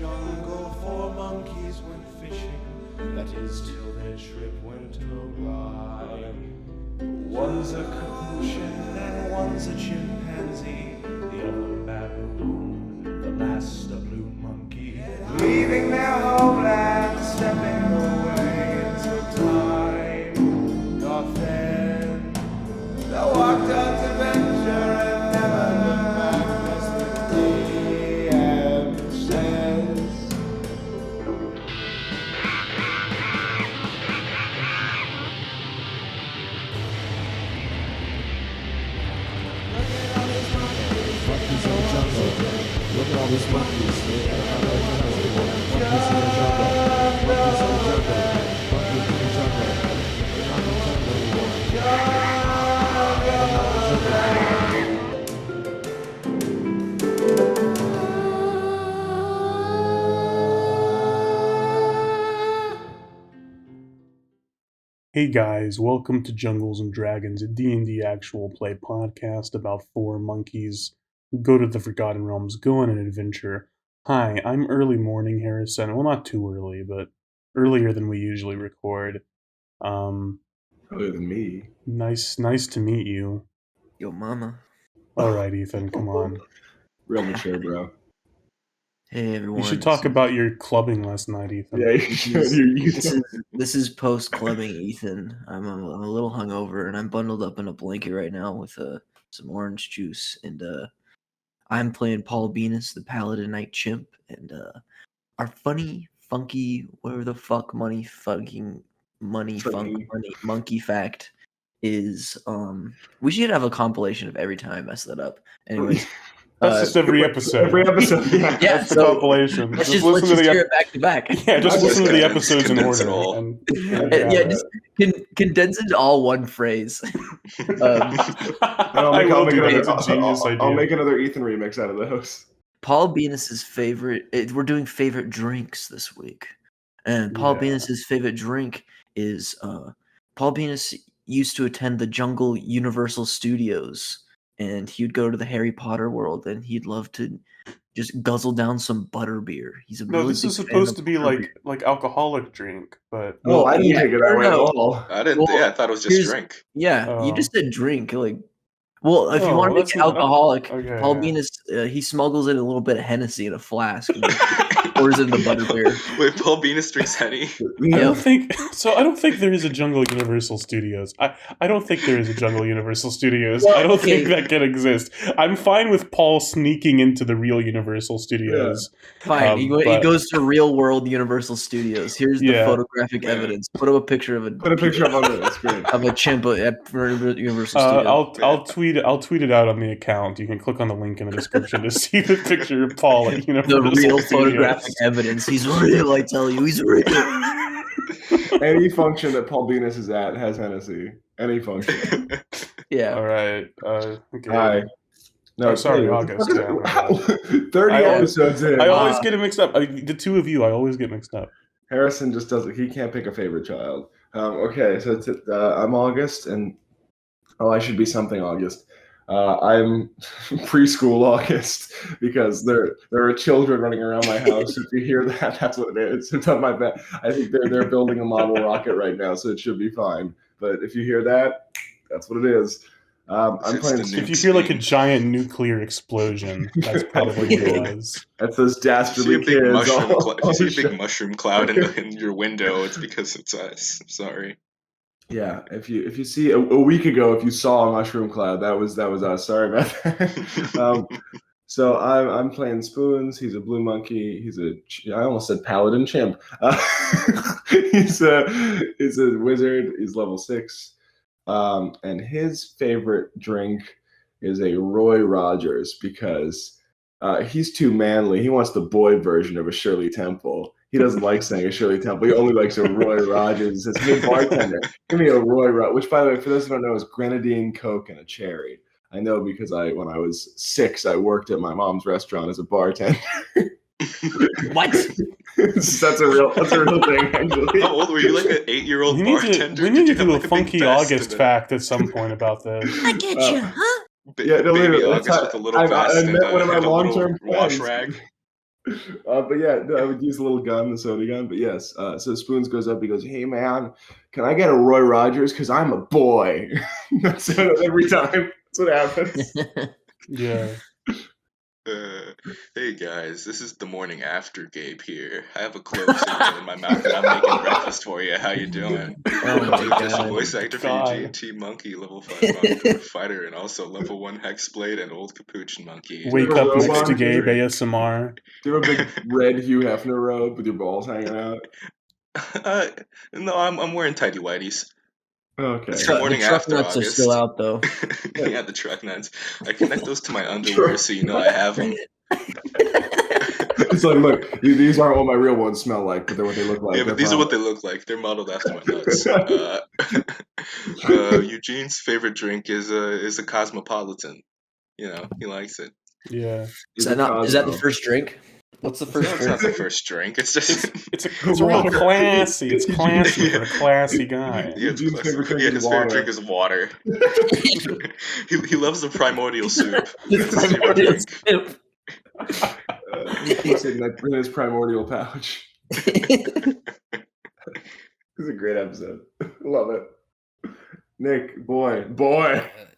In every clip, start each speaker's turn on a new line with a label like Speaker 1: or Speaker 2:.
Speaker 1: jungle, 4 monkeys went fishing. That is till their trip went awry. One's a capuchin and one's a chimpanzee. The other baboon, the last a blue monkey. Leaving their homeland, stepping away into time doth end. They walked out to venture and never looked back, as the DM says.
Speaker 2: Look at all these monkeys. Monkeys in the jungle. Monkeys in the jungle. Monkeys in the jungle. They're not in the jungle anymore. They're not in the jungle anymore.
Speaker 3: Hey guys, welcome to Jungles and Dragons, a D&D actual play podcast about 4 monkeys who go to the Forgotten Realms, go on an adventure. Hi, I'm early morning Harrison. Well, not too early, but earlier than we usually record.
Speaker 4: Earlier than me.
Speaker 3: Nice to meet you.
Speaker 5: Yo, mama.
Speaker 3: Alright, Ethan, come on.
Speaker 4: Real mature, bro.
Speaker 5: Hey, everyone.
Speaker 3: You should talk about your clubbing last night, Ethan.
Speaker 4: Yeah, you should.
Speaker 5: This is post-clubbing Ethan. I'm a little hungover, and I'm bundled up in a blanket right now with some orange juice, and I'm playing Paul Beenis, the Paladin Knight Chimp, and our funny, funky, whatever the fuck monkey fact is, we should have a compilation of every time I mess that up. Anyways.
Speaker 3: That's just every episode.
Speaker 4: Every episode, yeah.
Speaker 3: That's the compilation.
Speaker 5: Let's just hear it back to back.
Speaker 3: Yeah, just listen to the episodes in order.
Speaker 5: Just condense it all one phrase.
Speaker 4: I'll make
Speaker 3: idea.
Speaker 4: another Ethan remix out of those.
Speaker 5: Paul Beenis's favorite. We're doing favorite drinks this week, and Paul Beenis's favorite drink is. Paul Beenis used to attend the Jungle Universal Studios. And he'd go to the Harry Potter world, and he'd love to just guzzle down some butterbeer. He's a really
Speaker 3: this is supposed to be like alcoholic drink, but
Speaker 4: I didn't take it that way at all.
Speaker 6: I didn't. Well, I thought it was just drink.
Speaker 5: Yeah, you just said drink. If you want to make it alcoholic, Paul Beenis he smuggles in a little bit of Hennessy in a flask. And pours in the butterbeer.
Speaker 6: Wait, Paul Beenis drinks Henny?
Speaker 3: I don't think there is a Jungle Universal Studios. I don't think there is a Jungle Universal Studios.
Speaker 5: Well,
Speaker 3: I don't think that can exist. I'm fine with Paul sneaking into the real Universal Studios.
Speaker 5: Yeah. Fine, he goes to real world Universal Studios. Here's the photographic evidence. Put up a picture of
Speaker 4: Put a picture of the screen
Speaker 5: of a chimp at Universal Studios.
Speaker 3: I'll tweet it out on the account. You can click on the link in the description to see the picture of Paul at Universal
Speaker 5: The real
Speaker 3: Studios.
Speaker 5: Photographic evidence. He's real, I tell you. He's real.
Speaker 4: Any function that Paul Beenis is at has Hennessy. Any function.
Speaker 5: Yeah.
Speaker 3: All right. Okay.
Speaker 4: Hi. No,
Speaker 3: sorry, August.
Speaker 4: 30 episodes in.
Speaker 3: I always get it mixed up. The two of you, I always get mixed up.
Speaker 4: Harrison just doesn't. He can't pick a favorite child. Okay, so I'm August, and I should be something August. I'm preschool August because there are children running around my house. If you hear that, that's what it is. It's on my bed. I think they're building a model rocket right now, so it should be fine. But if you hear that, that's what it is. I'm playing.
Speaker 3: If you hear like a giant nuclear explosion, that's probably what it was.
Speaker 4: That's those dastardly kids.
Speaker 6: If you see a big mushroom cloud in your window, it's because it's us. Sorry.
Speaker 4: Yeah, if you see a week ago, if you saw a mushroom cloud, that was us. Sorry about that. So I'm playing Spoons. He's a blue monkey. I almost said paladin chimp. He's a wizard. He's level 6, and his favorite drink is a Roy Rogers because he's too manly. He wants the boy version of a Shirley Temple. He doesn't like saying a Shirley Temple. He only likes a Roy Rogers. He says, "Hey, bartender, give me a Roy Rogers," which, by the way, for those who don't know, is grenadine, Coke, and a cherry. I know because when I was 6, I worked at my mom's restaurant as a bartender.
Speaker 5: What?
Speaker 4: That's a real thing, actually.
Speaker 6: How old were you? Like an 8-year-old bartender?
Speaker 3: We need to do a funky August fact at some point about this.
Speaker 5: I get you, huh?
Speaker 4: Yeah, no,
Speaker 6: Baby
Speaker 4: literally,
Speaker 6: August with a little vest
Speaker 4: I met one of my long-term
Speaker 6: wash
Speaker 4: friends.
Speaker 6: rag.
Speaker 4: But yeah, no, I would use a little gun, the soda gun. But yes, so Spoons goes up. He goes, "Hey man, can I get a Roy Rogers? Because I'm a boy." That's every time. That's what happens.
Speaker 3: Yeah.
Speaker 6: Hey guys, this is the morning after Gabe here. I have a clove cigarette in my mouth and I'm making breakfast for you. How you doing?
Speaker 5: Oh my
Speaker 6: This is
Speaker 5: god.
Speaker 6: voice actor for
Speaker 3: God.
Speaker 6: Eugene T Monkey, level 5 monkey fighter, and also level 1 Hexblade and old capuchin monkey.
Speaker 3: Wake
Speaker 4: You're
Speaker 3: up
Speaker 4: a
Speaker 3: next
Speaker 4: robot.
Speaker 3: to Gabe ASMR.
Speaker 4: Do you have a big red Hugh Hefner robe with your balls hanging out?
Speaker 6: No, I'm wearing tidy whities.
Speaker 4: Okay.
Speaker 6: It's
Speaker 5: The
Speaker 6: the morning
Speaker 5: truck
Speaker 6: after
Speaker 5: nuts are
Speaker 6: August.
Speaker 5: still out though.
Speaker 6: Yeah, the truck nuts. I connect those to my underwear so you know I have them.
Speaker 4: It's like, look, these aren't what my real ones smell like, but they're what they look like.
Speaker 6: Yeah, but these are what they look like. They're modeled after my nuts. Eugene's favorite drink is a cosmopolitan. You know, he likes it.
Speaker 3: Yeah.
Speaker 5: Is that the first drink? What's the first
Speaker 6: No, it's
Speaker 5: drink?
Speaker 6: not the first drink. It's just
Speaker 3: It's real classy. It's classy for a classy guy.
Speaker 6: yeah, it's
Speaker 4: Eugene's favorite
Speaker 6: classic.
Speaker 4: drink
Speaker 6: Yeah,
Speaker 4: is
Speaker 6: his
Speaker 4: water.
Speaker 6: favorite drink is water. he loves the primordial soup.
Speaker 5: It's
Speaker 6: That's his favorite
Speaker 5: primordial
Speaker 6: drink.
Speaker 5: soup.
Speaker 4: He puts it in his primordial pouch. It's a great episode. Love it. Nick, boy.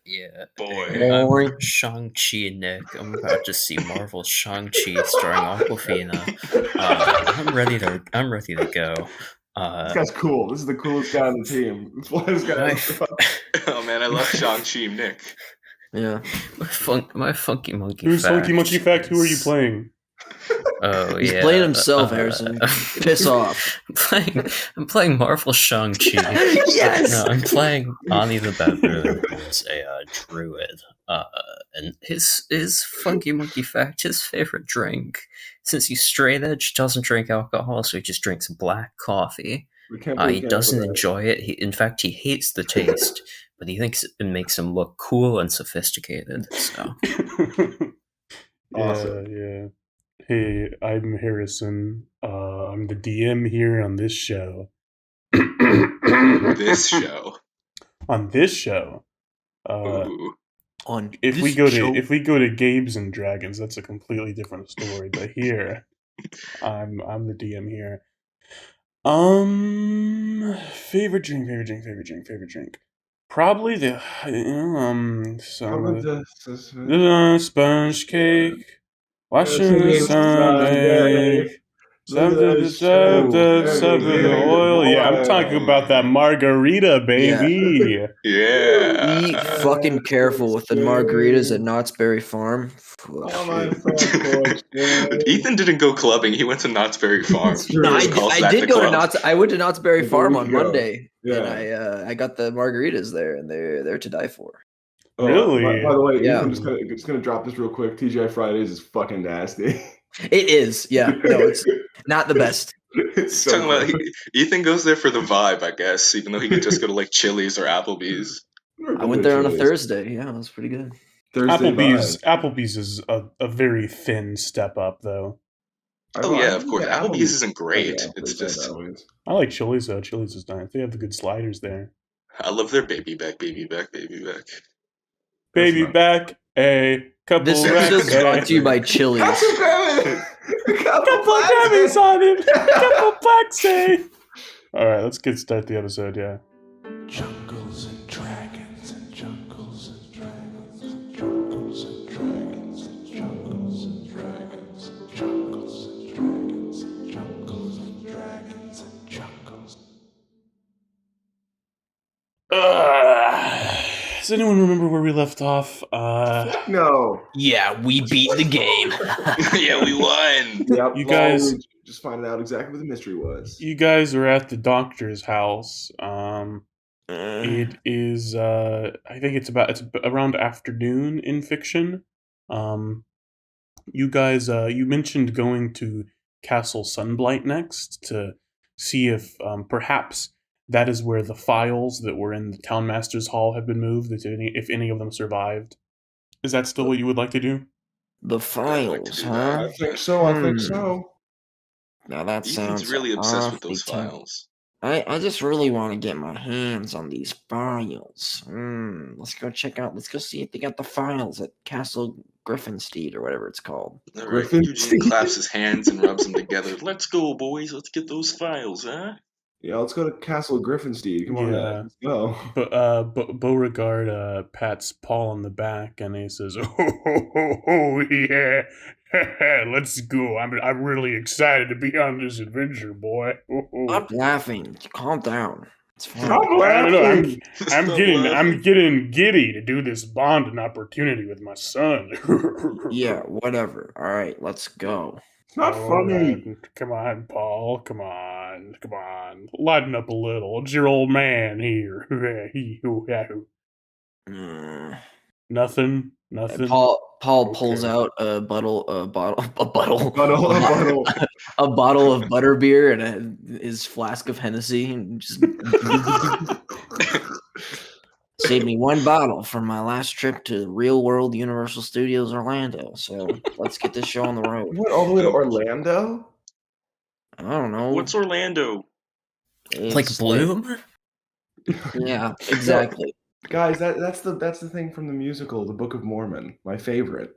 Speaker 7: Yeah.
Speaker 6: Boy.
Speaker 5: Boring.
Speaker 7: Shang-Chi, Nick. I'm about to see Marvel's Shang-Chi starring Aquafina. I'm ready to go.
Speaker 4: This guy's cool. This is the coolest guy on the team. This guy.
Speaker 6: Oh man, I love Shang-Chi, Nick.
Speaker 5: Yeah.
Speaker 7: My funky monkey.
Speaker 3: Who's
Speaker 7: fact
Speaker 3: Funky Monkey Fact? Who are you
Speaker 7: is-
Speaker 3: playing?
Speaker 7: Oh
Speaker 5: He's
Speaker 7: yeah.
Speaker 5: playing himself, Harrison. Piss off.
Speaker 7: I'm playing Marvel Shang-Chi.
Speaker 5: Yes!
Speaker 7: No, I'm playing Aani the Baboon, who's a druid. And his funky monkey fact, his favorite drink, since he's straight edge, doesn't drink alcohol, so he just drinks black coffee. He doesn't enjoy it. In fact, he hates the taste, but he thinks it makes him look cool and sophisticated. So
Speaker 4: Awesome.
Speaker 3: Yeah. Hey, I'm Harrison. I'm the DM here on this show.
Speaker 6: This show.
Speaker 3: On this show.
Speaker 6: Ooh.
Speaker 3: If we go to Gabe's and Dragons, that's a completely different story. But here, I'm the DM here. Favorite drink. Probably the sponge cake. Watching the Sunday. Something with the oil. Yeah, I'm talking about that margarita, baby.
Speaker 6: Yeah.
Speaker 5: Be fucking careful with the margaritas at Knott's Berry Farm.
Speaker 6: Ethan didn't go clubbing. He went to Knott's Berry Farm.
Speaker 5: No, I did go to Knott's. I went to Knott's Berry Farm on
Speaker 4: you go.
Speaker 5: Monday,
Speaker 4: Yeah.
Speaker 5: and I got the margaritas there, and they're to die for.
Speaker 3: Really?
Speaker 4: By the way,
Speaker 5: Yeah.
Speaker 4: I'm just gonna drop this real quick. TGI Fridays is fucking nasty.
Speaker 5: It is, yeah. No, it's not the best.
Speaker 4: It's so
Speaker 6: Talking about,
Speaker 4: gross.
Speaker 6: Ethan goes there for the vibe, I guess, even though he could just go to like Chili's or Applebee's.
Speaker 5: I went there on a Thursday. Yeah, it was pretty good.
Speaker 4: Thursday
Speaker 3: Applebee's is a very thin step up, though.
Speaker 6: Oh yeah, of course. Applebee's isn't great.
Speaker 4: Yeah,
Speaker 6: It's
Speaker 4: Applebee's
Speaker 6: just
Speaker 4: always.
Speaker 3: I like Chili's though. Chili's is nice. They have the good sliders there.
Speaker 6: I love their baby back.
Speaker 3: Baby
Speaker 4: not-
Speaker 3: back, a couple
Speaker 5: This
Speaker 3: racks,
Speaker 5: episode is brought to you by Chili's.
Speaker 4: Couple
Speaker 3: Grammys on it. Couple blacks, eh? All right, let's start the episode. Yeah.
Speaker 1: Jungles and dragons and jungles and dragons and jungles and dragons and jungles and dragons and jungles and dragons and jungles and dragons and jungles.
Speaker 3: Does anyone remember where we left off?
Speaker 4: No.
Speaker 5: Yeah, we beat the game.
Speaker 6: Yeah, we won.
Speaker 4: Yep.
Speaker 3: You guys-
Speaker 4: we just finding out exactly what the mystery was.
Speaker 3: You guys are at the doctor's house. It is. I think it's around afternoon in fiction. You guys. You mentioned going to Castle Sunblight next to see if perhaps that is where the files that were in the Townmaster's hall have been moved. If any of them survived. Is that still what you would like to do?
Speaker 5: The
Speaker 6: like to
Speaker 5: files,
Speaker 6: do
Speaker 5: huh?
Speaker 4: I think so. I think so.
Speaker 5: Now that sounds
Speaker 6: Ethan's really obsessed with
Speaker 5: awfully
Speaker 6: those
Speaker 5: tempting.
Speaker 6: files.
Speaker 5: I just really want to get my hands on these files. Let's go see if they got the files at Castle Griffin Steed or whatever it's called.
Speaker 6: All right,
Speaker 4: Griffin
Speaker 6: Eugene claps his hands and rubs them together. Let's go, boys. Let's get those files, huh?
Speaker 4: Yeah, let's go to Castle Griffinsteed. Come on,
Speaker 3: Yeah.
Speaker 4: let's go.
Speaker 3: But Beauregard pats Paul on the back and he says, "Oh, yeah, let's go. I'm really excited to be on this adventure, boy."
Speaker 5: Stop laughing. Calm down. It's fine.
Speaker 4: Stop
Speaker 3: I don't know, I'm
Speaker 6: Stop
Speaker 3: I'm
Speaker 6: laughing.
Speaker 3: getting giddy to do this bonding opportunity with my son.
Speaker 5: Yeah, whatever. All right, let's go.
Speaker 4: It's not
Speaker 3: All
Speaker 4: funny.
Speaker 3: right. Come on, Paul. Come on. Lighten up a little. It's your old man here.
Speaker 5: Mm.
Speaker 3: Nothing.
Speaker 5: Paul pulls
Speaker 3: Okay.
Speaker 5: out a bottle
Speaker 4: Bottle.
Speaker 5: a bottle of butterbeer and his flask of Hennessy and just saved me one bottle from my last trip to Real World Universal Studios Orlando. So let's get this show on the road.
Speaker 4: You went all the way to Orlando?
Speaker 5: I don't know.
Speaker 6: What's Orlando?
Speaker 7: Like
Speaker 5: It's
Speaker 7: Bloom?
Speaker 5: yeah, exactly.
Speaker 4: Guys, that's the thing from the musical, The Book of Mormon, my favorite.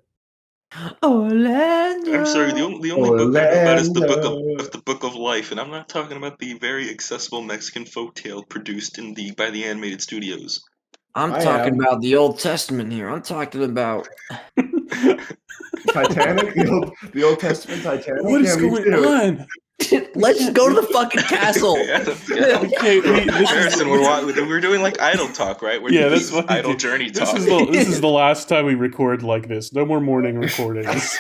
Speaker 5: Orlando.
Speaker 6: I'm sorry. The only book I know about is the
Speaker 4: Orlando.
Speaker 6: Book of Life, and I'm not talking about the very accessible Mexican folktale produced by the animated studios.
Speaker 5: I'm
Speaker 4: I
Speaker 5: talking
Speaker 4: am.
Speaker 5: about the Old Testament here. I'm talking about
Speaker 4: Titanic, the Old Testament Titanic.
Speaker 3: What is
Speaker 4: Yeah, me
Speaker 3: going
Speaker 4: too.
Speaker 3: on?
Speaker 5: let's just go to the fucking castle.
Speaker 6: Yeah, let's go.
Speaker 3: Okay, this is
Speaker 6: Harrison, we're doing like idle talk, right?
Speaker 3: yeah, that's what
Speaker 6: idle
Speaker 3: we do.
Speaker 6: journey
Speaker 3: This
Speaker 6: talk.
Speaker 3: is the last time we record like this. No more morning recordings.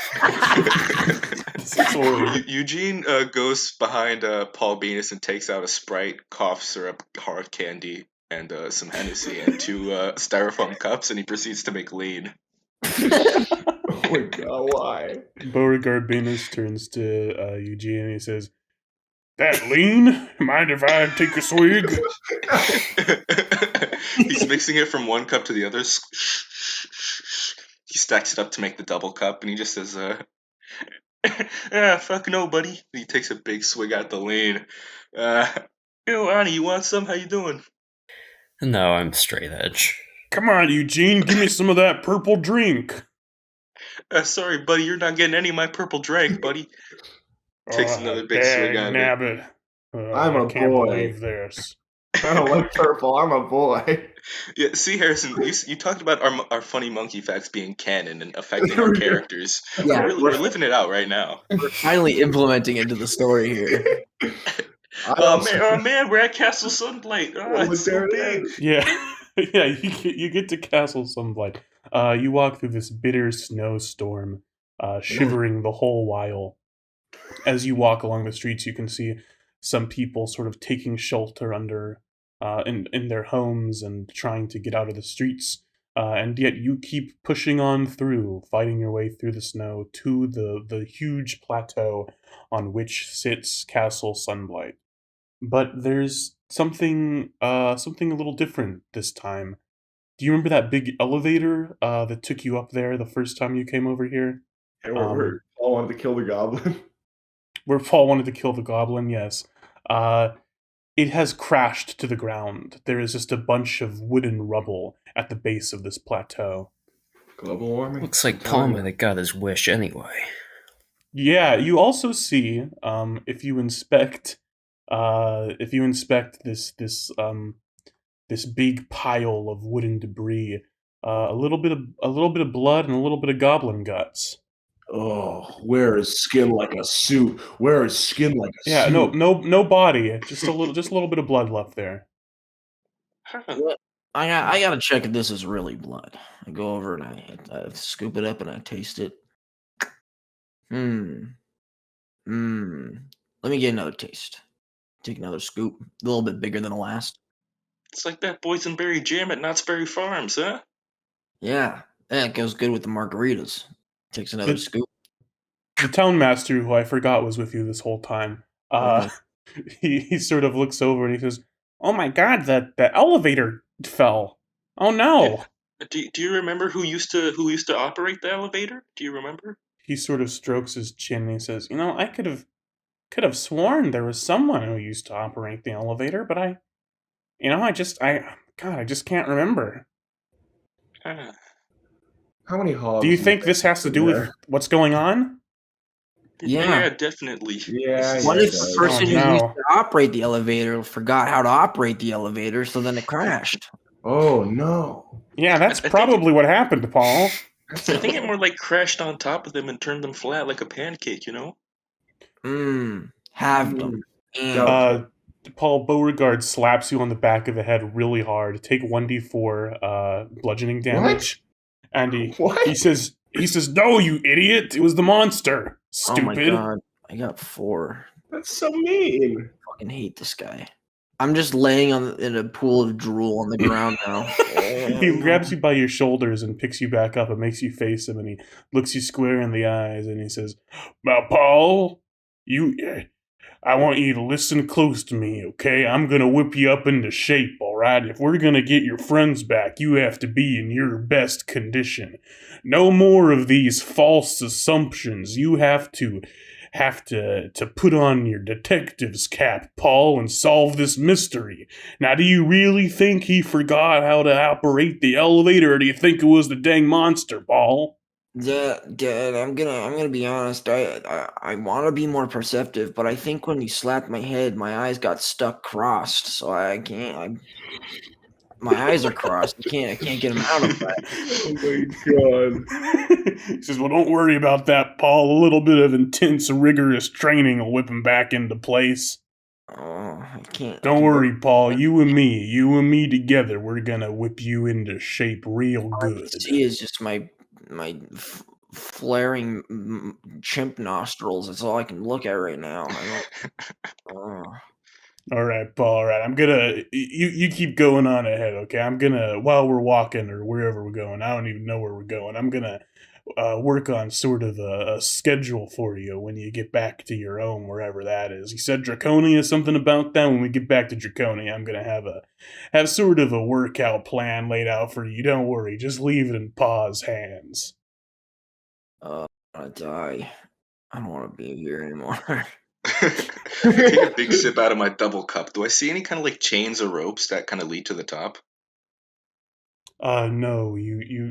Speaker 3: This is horrible.
Speaker 6: Eugene goes behind Paul Beenis and takes out a Sprite, cough syrup, hard candy, and some Hennessy and two styrofoam cups, and he proceeds to make lean.
Speaker 4: Oh my god, why?
Speaker 3: Beauregard Beenis turns to Eugene and he says, "That lean? Mind if I take a swig?"
Speaker 6: He's mixing it from one cup to the other. He stacks it up to make the double cup, and he just says, fuck no, buddy. And he takes a big swig out the lean. Yo, Aani, you want some? How you doing?
Speaker 7: No, I'm straight edge.
Speaker 3: "Come on, Eugene, give me some of that purple drink."
Speaker 6: Sorry, buddy, you're not getting any of my purple drink, buddy. Takes another big swig out of it.
Speaker 3: Nabbit.
Speaker 4: I'm
Speaker 3: I
Speaker 4: a
Speaker 3: can't
Speaker 4: boy.
Speaker 3: believe this.
Speaker 4: I don't like purple. I'm a boy.
Speaker 6: Yeah, see, Harrison, you talked about our funny monkey facts being canon and affecting our characters.
Speaker 5: Yeah,
Speaker 6: We're living it out right now.
Speaker 5: we're finally implementing into the story here.
Speaker 6: Oh man, we're at Castle Sunblight. Oh,
Speaker 4: Look,
Speaker 6: it's so
Speaker 4: there it
Speaker 6: big.
Speaker 4: is.
Speaker 3: Yeah, yeah. You get to Castle Sunblight. You walk through this bitter snowstorm, shivering the whole while. As you walk along the streets, you can see some people sort of taking shelter under in their homes and trying to get out of the streets. And yet you keep pushing on through, fighting your way through the snow to the huge plateau on which sits Castle Sunblight. But there's something a little different this time. Do you remember that big elevator that took you up there the first time you came over here?
Speaker 4: Hey, we're all wanted to kill the goblin.
Speaker 3: Where Paul wanted to kill the goblin, yes. It has crashed to the ground. There is just a bunch of wooden rubble at the base of this plateau.
Speaker 4: Global warming.
Speaker 7: Looks like Paul might have got his wish anyway.
Speaker 3: Yeah, you also see if you inspect this big pile of wooden debris, a little bit of blood and a little bit of goblin guts.
Speaker 4: Oh, where is skin like a suit? Where is skin like a
Speaker 3: Yeah,
Speaker 4: suit?
Speaker 3: no body, just a little bit of blood left there.
Speaker 5: I gotta check if this is really blood. I go over and I scoop it up and I taste it. Let me get another taste. Take another scoop, a little bit bigger than the last.
Speaker 6: It's like that boysenberry jam at Knott's Berry Farms, huh?
Speaker 5: Yeah, that goes good with the margaritas. Takes another
Speaker 3: Good.
Speaker 5: scoop.
Speaker 3: The Townmaster, who I forgot was with you this whole time, he sort of looks over and he says, "Oh my god, the elevator fell. Oh no."
Speaker 6: Do you remember who used to operate the elevator? Do you remember?
Speaker 3: He sort of strokes his chin and he says, I could have sworn there was someone who used to operate the elevator, but I just can't remember."
Speaker 4: How many hogs?
Speaker 3: Do you think this has to do with what's going on?
Speaker 5: Yeah.
Speaker 6: Definitely.
Speaker 4: Yeah,
Speaker 5: What
Speaker 4: yeah,
Speaker 5: if
Speaker 4: it
Speaker 5: the
Speaker 4: does.
Speaker 5: person
Speaker 3: Oh,
Speaker 5: who used
Speaker 3: no.
Speaker 5: to operate the elevator forgot how to operate the elevator, so then it crashed?
Speaker 4: Oh no!
Speaker 3: Yeah, that's
Speaker 6: I think
Speaker 3: probably what happened, Paul.
Speaker 6: I think it more like crashed on top of them and turned them flat like a pancake, you know?
Speaker 5: Have them.
Speaker 4: Doubtful.
Speaker 3: Paul, Beauregard slaps you on the back of the head really hard. Take 1d4 bludgeoning damage. And
Speaker 4: What?
Speaker 3: he says, "No, you idiot! It was the monster.
Speaker 5: Oh my
Speaker 3: Stupid."
Speaker 5: god, I got 4.
Speaker 4: That's so mean.
Speaker 5: Fucking hate this guy. I'm just laying in a pool of drool on the ground now.
Speaker 3: He grabs you by your shoulders and picks you back up and makes you face him, and he looks you square in the eyes and he says, "Now, Paul, I want you to listen close to me, okay? I'm gonna whip you up into shape, alright? If we're gonna get your friends back, you have to be in your best condition. No more of these false assumptions. You have to put on your detective's cap, Paul, and solve this mystery. Now, do you really think he forgot how to operate the elevator, or do you think it was the dang monster, Paul?"
Speaker 5: Dad, I'm gonna be honest. I want to be more perceptive, but I think when you slapped my head, my eyes got stuck crossed, so I can't. My eyes are crossed. I can't get them out of that.
Speaker 4: Oh my god!
Speaker 3: He says, "Well, don't worry about that, Paul. A little bit of intense, rigorous training will whip him back into place.
Speaker 5: Oh, I can't.
Speaker 3: Don't worry, Paul. You and me together, we're gonna whip you into shape real good."
Speaker 5: All I see is just my flaring chimp nostrils. That's all I can look at right now.
Speaker 3: All right, Paul. All right, I'm gonna. You keep going on ahead, okay? I'm gonna, while we're walking or wherever we're going. I don't even know where we're going. I'm gonna work on sort of a schedule for you when you get back to your own, wherever that is. He said Draconia, something about that. When we get back to Draconia, I'm gonna have sort of a workout plan laid out for you. Don't worry, just leave it in Pa's hands.
Speaker 5: I'm gonna die. I don't want to be here anymore.
Speaker 6: I take a big sip out of my double cup. Do I see any kind of like chains or ropes that kind of lead to the top?
Speaker 3: No,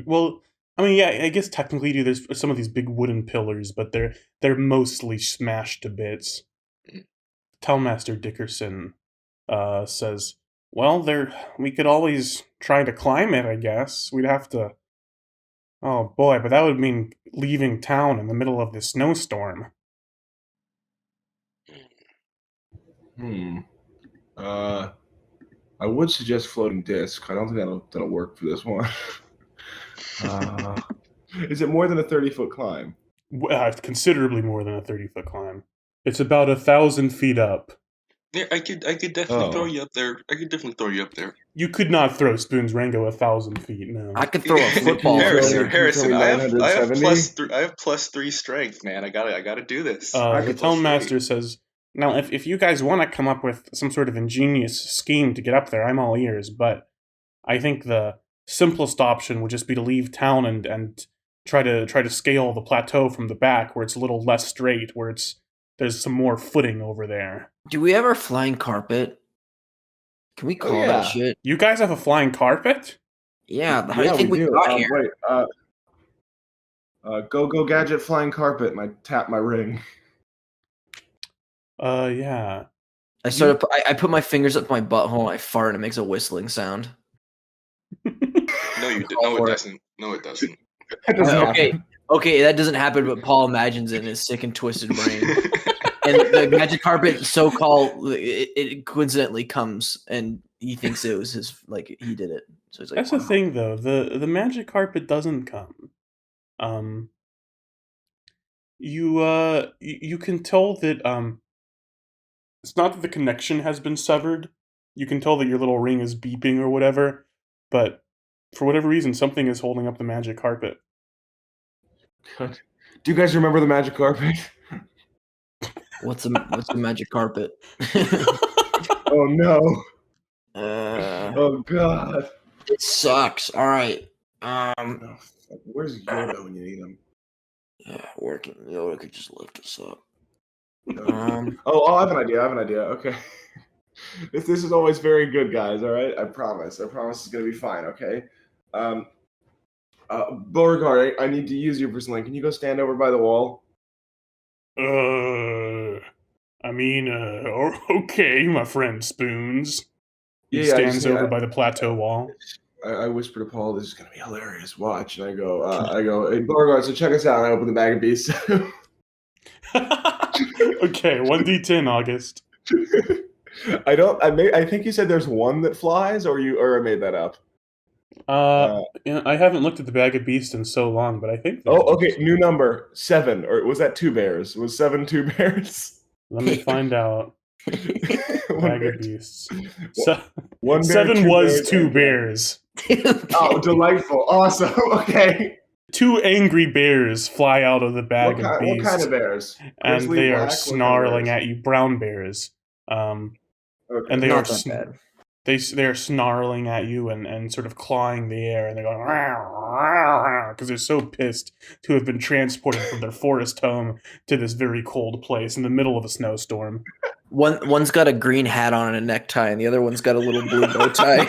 Speaker 3: well, I mean, yeah, I guess technically there's some of these big wooden pillars, but they're mostly smashed to bits. Townmaster Dickerson says, "Well, we could always try to climb it, I guess. We'd have to. Oh boy, but that would mean leaving town in the middle of this snowstorm."
Speaker 4: I would suggest floating disc. I don't think that'll work for this one. Is it more than a 30-foot climb?
Speaker 3: Considerably more than a 30-foot climb. It's about 1,000 feet up.
Speaker 6: Yeah, I could definitely throw you up there. I could definitely throw you up there.
Speaker 3: You could not throw Spoon's Rango 1,000 feet. No,
Speaker 5: I could throw a football.
Speaker 6: Harrison, I have
Speaker 4: $970?
Speaker 6: +3 strength, man. I gotta do this.
Speaker 3: The Townmaster says, "Now, if you guys want to come up with some sort of ingenious scheme to get up there, I'm all ears. But I think the simplest option would just be to leave town and try to scale the plateau from the back, where it's a little less straight, where there's some more footing over there."
Speaker 5: Do we have our flying carpet? Can we call that shit?
Speaker 3: You guys have a flying carpet?
Speaker 5: Yeah. How do you think we got here?
Speaker 4: Wait. Go gadget flying carpet. Tap my ring.
Speaker 3: Yeah.
Speaker 5: I put my fingers up my butthole and I fart and it makes a whistling sound.
Speaker 6: No, you did. No, it doesn't. No, it doesn't.
Speaker 5: Okay, that doesn't happen, but Paul imagines it in his sick and twisted brain. And the magic carpet, so-called, it coincidentally comes, and he thinks it was his, like, he did it. So he's like,
Speaker 3: That's the thing, though. The magic carpet doesn't come. You can tell that it's not that the connection has been severed. You can tell that your little ring is beeping or whatever, but for whatever reason, something is holding up the magic carpet.
Speaker 4: God. Do you guys remember the magic carpet?
Speaker 5: What's a magic carpet?
Speaker 4: Oh no!
Speaker 5: Oh
Speaker 4: god!
Speaker 5: It sucks. All right.
Speaker 4: Where's Yoda when you need him?
Speaker 5: Yeah, working. Yoda could just lift us up.
Speaker 4: I have an idea. Okay. This is always very good, guys. All right, I promise. It's gonna be fine. Okay. Beauregard, I need to use you for something. Can you go stand over by the wall?
Speaker 3: Okay, my friend Spoons. He
Speaker 4: Yeah, I
Speaker 3: stands
Speaker 4: just-
Speaker 3: over by the plateau wall.
Speaker 4: I whisper to Paul, "This is gonna be hilarious. Watch." And I go, "Hey, Beauregard, so check us out." And I open the bag of beasts.
Speaker 3: Okay, 1d10, August.
Speaker 4: I think you said there's one that flies, or I made that up.
Speaker 3: I haven't looked at the bag of beasts in so long, but I think.
Speaker 4: Okay. New number 7, or was that 2 bears? Was 7 2 bears?
Speaker 3: Let me find out. Bag of beasts.
Speaker 4: One bear,
Speaker 3: 7
Speaker 4: 2
Speaker 3: was
Speaker 4: bears,
Speaker 3: 2
Speaker 4: and-
Speaker 3: bears.
Speaker 4: Oh, delightful! Awesome. Okay.
Speaker 3: 2 angry bears fly out of the bag of beasts.
Speaker 4: What kind of bears?
Speaker 3: And
Speaker 4: Grizzly,
Speaker 3: they
Speaker 4: black,
Speaker 3: are
Speaker 4: what kind of
Speaker 3: snarling
Speaker 4: bears?
Speaker 3: at you. Brown bears.
Speaker 4: Okay.
Speaker 3: And they
Speaker 5: Not
Speaker 3: are
Speaker 5: that bad.
Speaker 3: they're snarling at you and sort of clawing the air, and they're going because they're so pissed to have been transported from their forest home to this very cold place in the middle of a snowstorm.
Speaker 5: One's got a green hat on and a necktie, and the other one's got a little blue bow tie.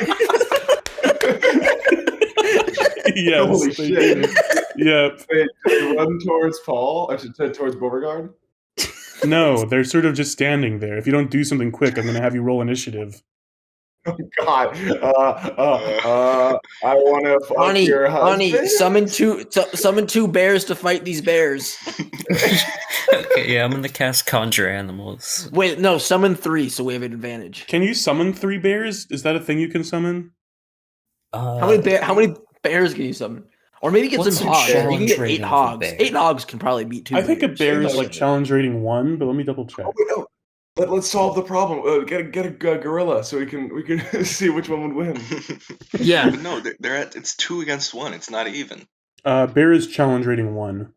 Speaker 3: Yes,
Speaker 4: Holy
Speaker 3: they
Speaker 4: shit.
Speaker 3: do. Yep.
Speaker 4: Wait, do they run towards Paul? I should say towards Beauregard.
Speaker 3: No, they're sort of just standing there. If you don't do something quick, I'm going to have you roll initiative.
Speaker 4: Oh God! I want to fuck your husband.
Speaker 5: Aani, summon 2 bears to fight these bears.
Speaker 7: Okay, yeah, I'm gonna cast Conjure Animals.
Speaker 5: Wait, no, summon 3 so we have an advantage.
Speaker 3: Can you summon 3 bears? Is that a thing you can summon?
Speaker 5: How many bears can you summon? Or maybe get
Speaker 7: What's
Speaker 5: some
Speaker 7: the
Speaker 5: hogs. You can
Speaker 7: challenge
Speaker 5: get
Speaker 7: rating
Speaker 5: 8
Speaker 7: of a
Speaker 5: hogs.
Speaker 7: bear?
Speaker 5: 8 hogs can probably beat 2
Speaker 3: I think a
Speaker 5: bears.
Speaker 3: bear is
Speaker 4: Yeah.
Speaker 3: like challenge rating 1, but let me double check.
Speaker 4: Oh, wait, no. Let's solve the problem. Get a gorilla so we can see which one would win.
Speaker 5: Yeah.
Speaker 6: But no, it's 2 against 1. It's not even.
Speaker 3: Bear is challenge rating 1.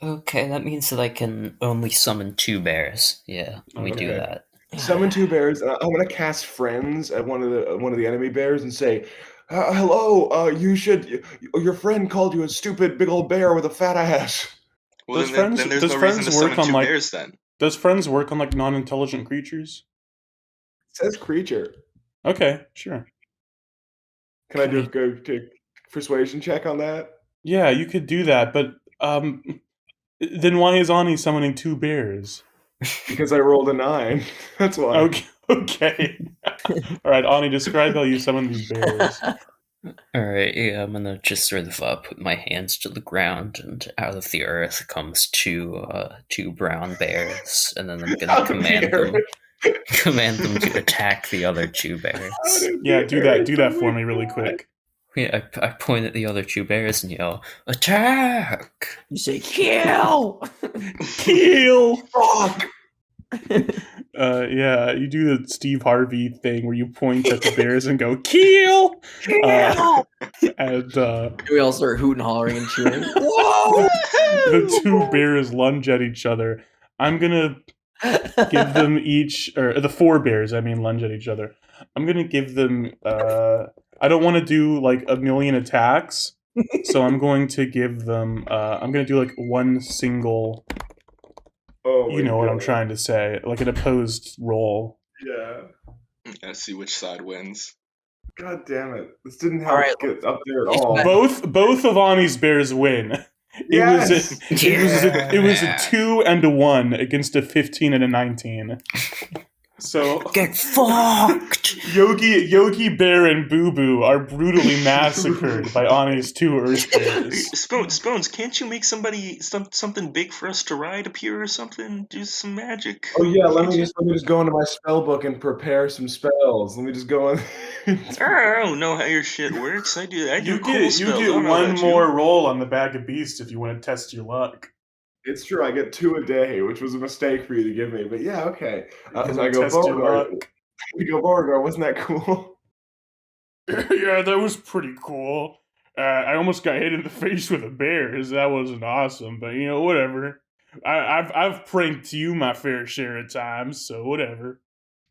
Speaker 7: Okay, that means that I can only summon 2 bears. Yeah, let me do
Speaker 4: Okay.
Speaker 7: that.
Speaker 4: Summon 2 bears. I'm gonna cast friends at one of the enemy bears and say, "Hello. Your friend called you a stupid big old bear with a fat ass."
Speaker 6: Well,
Speaker 3: Does
Speaker 6: then
Speaker 3: friends-
Speaker 6: there's
Speaker 3: does
Speaker 6: no reason
Speaker 3: friends
Speaker 6: to
Speaker 3: work
Speaker 6: summon
Speaker 3: on,
Speaker 6: 2
Speaker 3: like-
Speaker 6: bears then.
Speaker 3: Does friends work on like non-intelligent creatures?
Speaker 4: It says creature.
Speaker 3: Okay, sure.
Speaker 4: Can I do a persuasion check on that?
Speaker 3: Yeah, you could do that, but then why is Aani summoning 2 bears?
Speaker 4: Because I rolled a 9. That's why.
Speaker 3: Okay. All right, Aani, describe how you summon these bears.
Speaker 7: Alright, yeah, I'm gonna just sort of put my hands to the ground, and out of the earth comes 2 brown bears, and then I'm gonna command them to attack the other 2 bears.
Speaker 3: Yeah, do that for me really quick.
Speaker 7: Yeah, I point at the other 2 bears and yell, "Attack!"
Speaker 5: You say, kill!
Speaker 3: Kill!
Speaker 4: Fuck!
Speaker 3: Yeah, you do the Steve Harvey thing where you point at the bears and go, kill! And
Speaker 5: We all start hooting, hollering, and cheering.
Speaker 3: the 2 bears lunge at each other. I'm gonna give them each, or the 4 bears, I mean, lunge at each other. I'm gonna give them, I don't want to do like a million attacks, so I'm going to give them, I'm gonna do like one single,
Speaker 4: Oh,
Speaker 3: you know what I'm trying to say, like an opposed roll.
Speaker 4: Yeah.
Speaker 6: Let's see which side wins.
Speaker 4: God damn it! This didn't
Speaker 5: All
Speaker 4: help
Speaker 5: right.
Speaker 4: get up there at
Speaker 5: It's
Speaker 4: all.
Speaker 5: back.
Speaker 3: Both of Aani's bears win.
Speaker 4: Yes!
Speaker 3: It was a 2 and a 1 against a 15 and a 19. So
Speaker 7: Get fucked!
Speaker 3: Yogi Bear and Boo Boo are brutally massacred by Aani's 2 Earth Bears.
Speaker 6: Spoons, can't you make something big for us to ride up here or something? Do some magic.
Speaker 4: Oh yeah, let me just go into my spell book and prepare some spells. Let me just go in.
Speaker 6: I don't know how your shit works. I do
Speaker 3: You
Speaker 6: cool
Speaker 3: get
Speaker 6: spells. I don't know
Speaker 3: one
Speaker 6: about you.
Speaker 3: more roll on the Bag of Beasts if you want to test your luck.
Speaker 4: It's true. I get 2 a day, which was a mistake for you to give me. But yeah, okay.
Speaker 3: Because
Speaker 4: I
Speaker 3: I
Speaker 4: go
Speaker 3: test your
Speaker 4: Beauregard.
Speaker 3: luck.
Speaker 4: We go Beauregard. Wasn't that cool?
Speaker 3: Yeah, that was pretty cool. I almost got hit in the face with a bear. That wasn't awesome, but you know, whatever. I've pranked you my fair share of times, so whatever.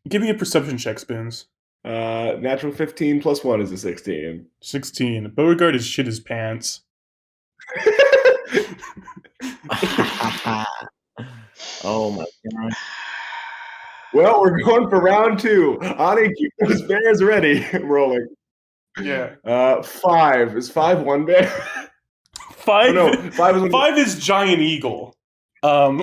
Speaker 3: Give me a perception check, Spoons.
Speaker 4: Natural 15 plus 1 is a 16.
Speaker 3: 16. Beauregard has shit his pants.
Speaker 5: Oh my god.
Speaker 4: Well, we're going for round 2. Aani, keep those bears ready. Rolling.
Speaker 3: Yeah.
Speaker 4: 5. Is 5 one bear?
Speaker 3: 5.
Speaker 4: Oh, no, 5 is one.
Speaker 3: 5 is giant eagle.
Speaker 4: Oh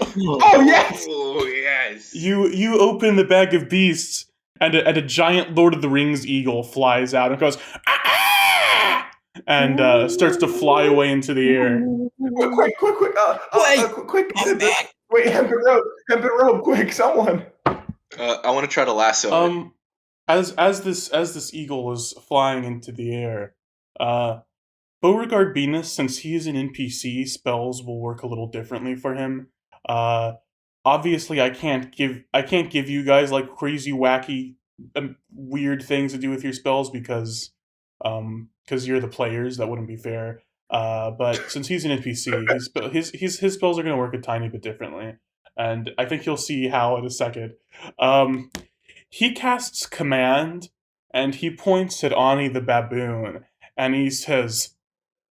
Speaker 4: yes.
Speaker 6: Oh yes.
Speaker 3: You open the bag of beasts, and a giant Lord of the Rings eagle flies out and goes, "Ah!" and starts to fly away into the air.
Speaker 4: Quick! Quick!
Speaker 5: I'm back.
Speaker 4: Wait, hempen rope! Quick, someone!
Speaker 6: I want to try to lasso it.
Speaker 3: As this eagle is flying into the air, Beauregard Beenis, since he is an NPC, spells will work a little differently for him. Obviously, I can't give you guys like crazy, wacky, weird things to do with your spells because you're the players. That wouldn't be fair. But since he's an NPC, his spells are going to work a tiny bit differently, and I think you'll see how in a second. He casts command, and he points at Aani the baboon, and he says,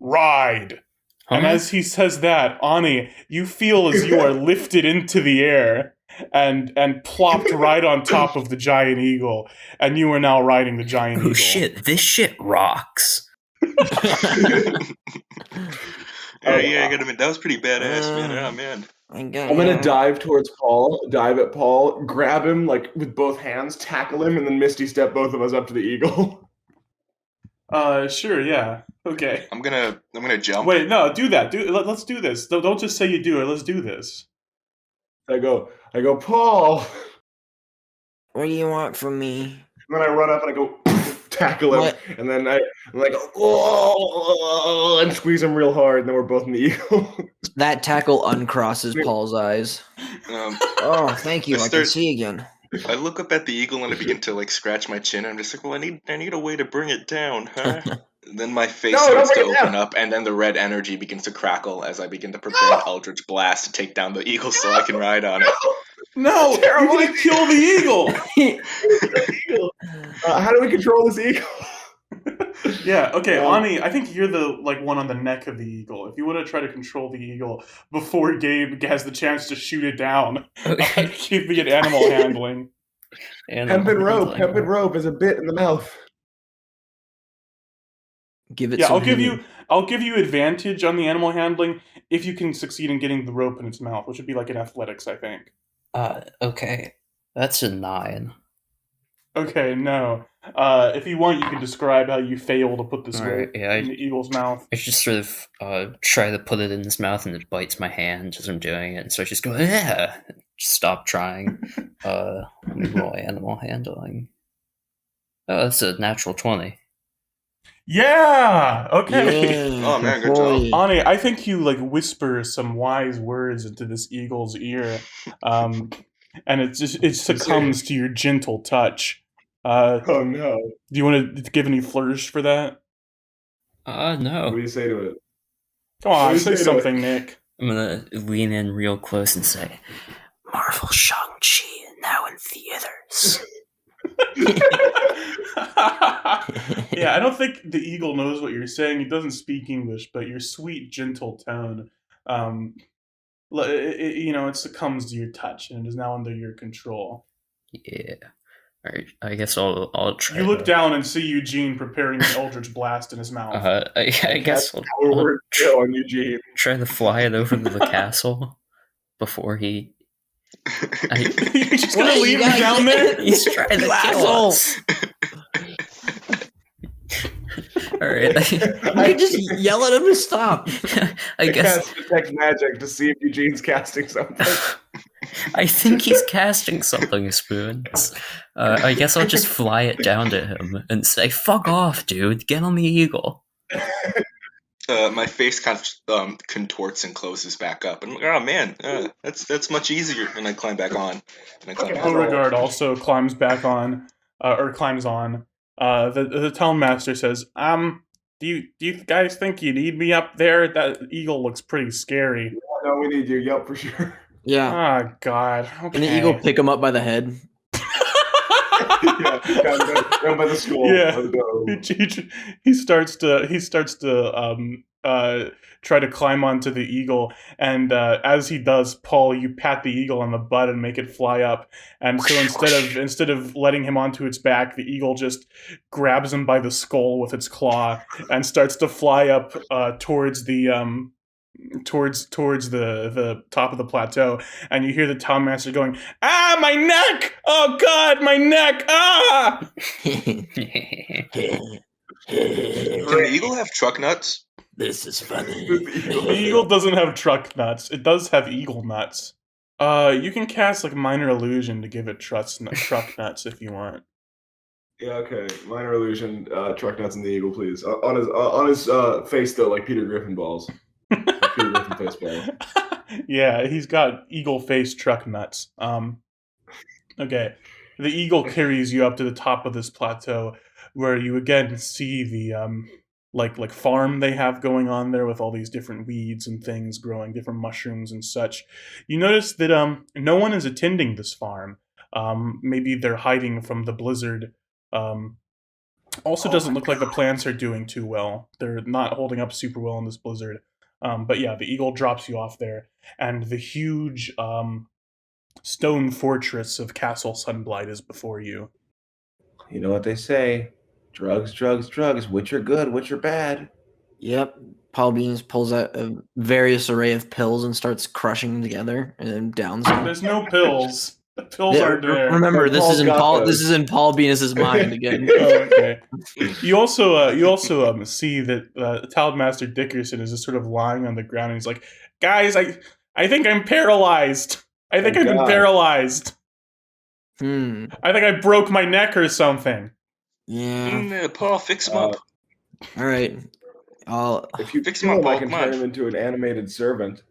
Speaker 3: "Ride." And as he says that, Aani, you feel as you are lifted into the air and plopped right on top of the giant eagle, and you are now riding the giant eagle.
Speaker 7: Oh shit, this shit rocks.
Speaker 6: Yeah, I gotta admit, that was pretty badass, man. Oh man.
Speaker 4: I'm gonna dive towards Paul, dive at Paul, grab him like with both hands, tackle him, and then Misty step both of us up to the eagle.
Speaker 3: Sure, yeah. Okay.
Speaker 6: I'm gonna jump.
Speaker 3: Wait, no, do that. Let's do this. Don't just say you do it. Let's do this.
Speaker 4: I go, Paul.
Speaker 5: What do you want from me?
Speaker 4: And then I run up and I go tackle him, and then I'm like, oh, and squeeze him real hard, and then we're both in the eagle.
Speaker 5: That tackle uncrosses Paul's eyes. Oh, thank you. I can see again.
Speaker 6: I look up at the eagle and I begin to like scratch my chin. I'm just like, well, I need a way to bring it down, huh? Then my face starts to open up, and then the red energy begins to crackle as I begin to prepare an Eldritch Blast to take down the eagle so I can ride on it.
Speaker 3: No, you're gonna kill the eagle.
Speaker 4: How do we control this eagle?
Speaker 3: Yeah, okay, Aani, I think you're the one on the neck of the eagle. If you want to try to control the eagle before Gabe has the chance to shoot it down, keep me at animal handling.
Speaker 4: Hempen rope is a bit in the mouth.
Speaker 5: Give it.
Speaker 3: Yeah, I'll give you advantage on the animal handling if you can succeed in getting the rope in its mouth, which would be like an athletics, I think.
Speaker 7: Okay, that's a 9.
Speaker 3: Okay, no. If you want, you can describe how you fail to put this rope in the eagle's mouth.
Speaker 7: I just sort of try to put it in his mouth, and it bites my hand as I'm doing it, and so I just go, yeah, just stop trying. Let me roll animal handling. Oh, that's a natural 20.
Speaker 3: Yeah! Okay.
Speaker 6: Yeah. Oh man, good job.
Speaker 3: Aani, I think you whisper some wise words into this eagle's ear, and it succumbs to your gentle touch.
Speaker 4: Oh no!
Speaker 3: Do you want to give any flourish for that?
Speaker 7: No.
Speaker 4: What do you say to it?
Speaker 3: Come on, say something, Nick.
Speaker 7: I'm gonna lean in real close and say, Marvel Shang-Chi now in theaters.
Speaker 3: Yeah, I don't think the eagle knows what you're saying. It doesn't speak English, but your sweet, gentle tone, it succumbs to your touch, and it is now under your control.
Speaker 7: Yeah. All right, I guess I'll try.
Speaker 3: You look down and see Eugene preparing an Eldritch Blast in his mouth.
Speaker 7: I guess I'll
Speaker 4: on Eugene.
Speaker 7: Try to fly it over to the castle before he.
Speaker 3: You're just gonna leave him down there?
Speaker 7: He's trying to kill us. All right.
Speaker 5: I just yell at him to stop.
Speaker 7: I guess
Speaker 4: detect magic to see if Eugene's casting something.
Speaker 7: I think he's casting something, Spoons. I guess I'll just fly it down to him and say, "Fuck off, dude! Get on the eagle."
Speaker 6: My face kind of contorts and closes back up, and oh man, that's much easier. And I climb back on.
Speaker 3: Beauregard also climbs back on, or climbs on. The Townmaster says, do you guys think you need me up there? That eagle looks pretty scary.
Speaker 4: No, we need you. Yep, for sure.
Speaker 5: Yeah.
Speaker 3: Oh God. Okay.
Speaker 5: And the eagle pick him up by the head.
Speaker 4: Down by the school.
Speaker 3: Yeah. He starts to try to climb onto the eagle, and as he does, Paul, you pat the eagle on the butt and make it fly up. And so instead of letting him onto its back, the eagle just grabs him by the skull with its claw and starts to fly up towards the top of the plateau. And you hear the Townmaster going, "Ah, my neck! Oh God, my neck! Ah!"
Speaker 6: Can the eagle have truck nuts?
Speaker 5: This is funny.
Speaker 3: The eagle doesn't have truck nuts. It does have eagle nuts. You can cast like minor illusion to give it truck nuts if you want.
Speaker 4: Yeah, okay. Minor illusion, truck nuts and the eagle, please. On his face though, like Peter Griffin balls. Like Peter Griffin face ball.
Speaker 3: Yeah, he's got eagle face truck nuts. Okay. The eagle carries you up to the top of this plateau, where you again see the like farm they have going on there with all these different weeds and things growing, different mushrooms and such. You notice that no one is attending this farm. Maybe they're hiding from the blizzard. Also doesn't look like the plants are doing too well. They're not holding up super well in this blizzard. But yeah, the eagle drops you off there, and the huge stone fortress of Castle Sunblight is before you.
Speaker 2: You know what they say. Drugs, drugs, drugs. Which are good, which are bad.
Speaker 5: Yep. Paul Beenis pulls out a various array of pills and starts crushing them together and then downs them.
Speaker 3: There's no pills. The pills aren't there.
Speaker 5: Remember, this is in Paul Beenis' mind again.
Speaker 3: Okay. You also see that Townmaster Dickerson is just sort of lying on the ground, and he's like, "Guys, I think I'm paralyzed. I think I've been paralyzed. I think I broke my neck or something."
Speaker 5: Yeah.
Speaker 6: Paul, fix him up.
Speaker 5: All right.
Speaker 4: If you
Speaker 6: Fix
Speaker 4: kill
Speaker 6: him
Speaker 4: him,
Speaker 6: up,
Speaker 4: I can
Speaker 6: Paul,
Speaker 4: turn
Speaker 6: come
Speaker 4: him into an animated servant.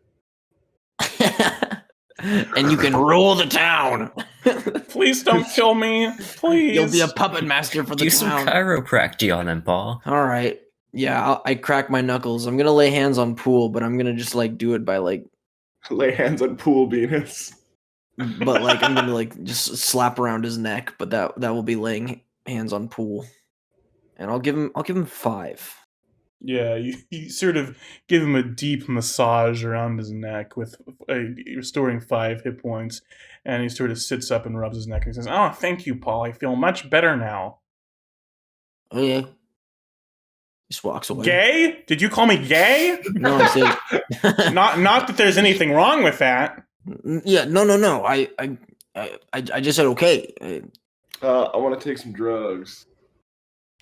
Speaker 5: And you can rule the town.
Speaker 3: Please don't kill me. Please.
Speaker 5: You'll be a puppet master for the
Speaker 7: Do
Speaker 5: town.
Speaker 7: some chiropractic on him, Paul.
Speaker 5: All right. Yeah, I crack my knuckles. I'm gonna lay hands on Pool, but I'm gonna just like do it by like.
Speaker 4: Lay hands on Pool Beenis.
Speaker 5: But like I'm gonna like just slap around his neck, but that will be laying hands on Pool, and I'll give him 5.
Speaker 3: Yeah, you sort of give him a deep massage around his neck with restoring 5 hit points, and he sort of sits up and rubs his neck and says, "Oh, thank you, Paul. I feel much better now."
Speaker 5: Okay. Just walks away.
Speaker 3: Gay? Did you call me gay?
Speaker 5: No, I said.
Speaker 3: Not that there's anything wrong with that.
Speaker 5: Yeah, no. I just said okay.
Speaker 4: I want to take some drugs.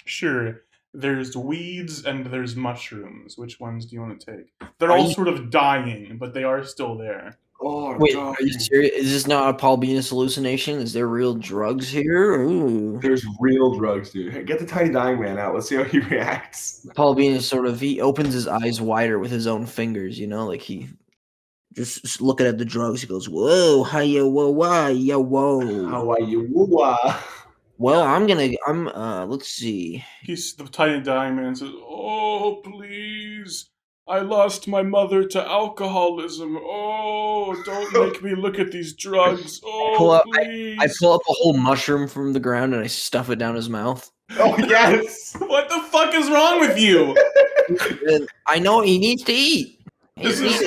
Speaker 3: Sure. There's weeds and there's mushrooms. Which ones do you want to take? They're all sort of dying, but they are still there.
Speaker 4: Oh,
Speaker 5: Wait,
Speaker 4: God.
Speaker 5: are you serious? Is this not a Paul Beenis hallucination? Is there real drugs here? Ooh.
Speaker 4: There's real drugs, dude. Hey, get the tiny dying man out. Let's see how he reacts.
Speaker 5: Paul Beenis he opens his eyes wider with his own fingers, like he just looking at the drugs. He goes, "Whoa, hiya, whoa, whoa, yeah, whoa."
Speaker 4: How are you? Woo-wah.
Speaker 5: Well, let's see.
Speaker 3: The tiny dying man says, "Oh, please. I lost my mother to alcoholism. Oh, don't make me look at these drugs. Oh, please."
Speaker 5: I pull up a whole mushroom from the ground and I stuff it down his mouth.
Speaker 4: Oh, yes.
Speaker 3: What the fuck is wrong with you?
Speaker 5: And I know he needs to eat.
Speaker 3: This is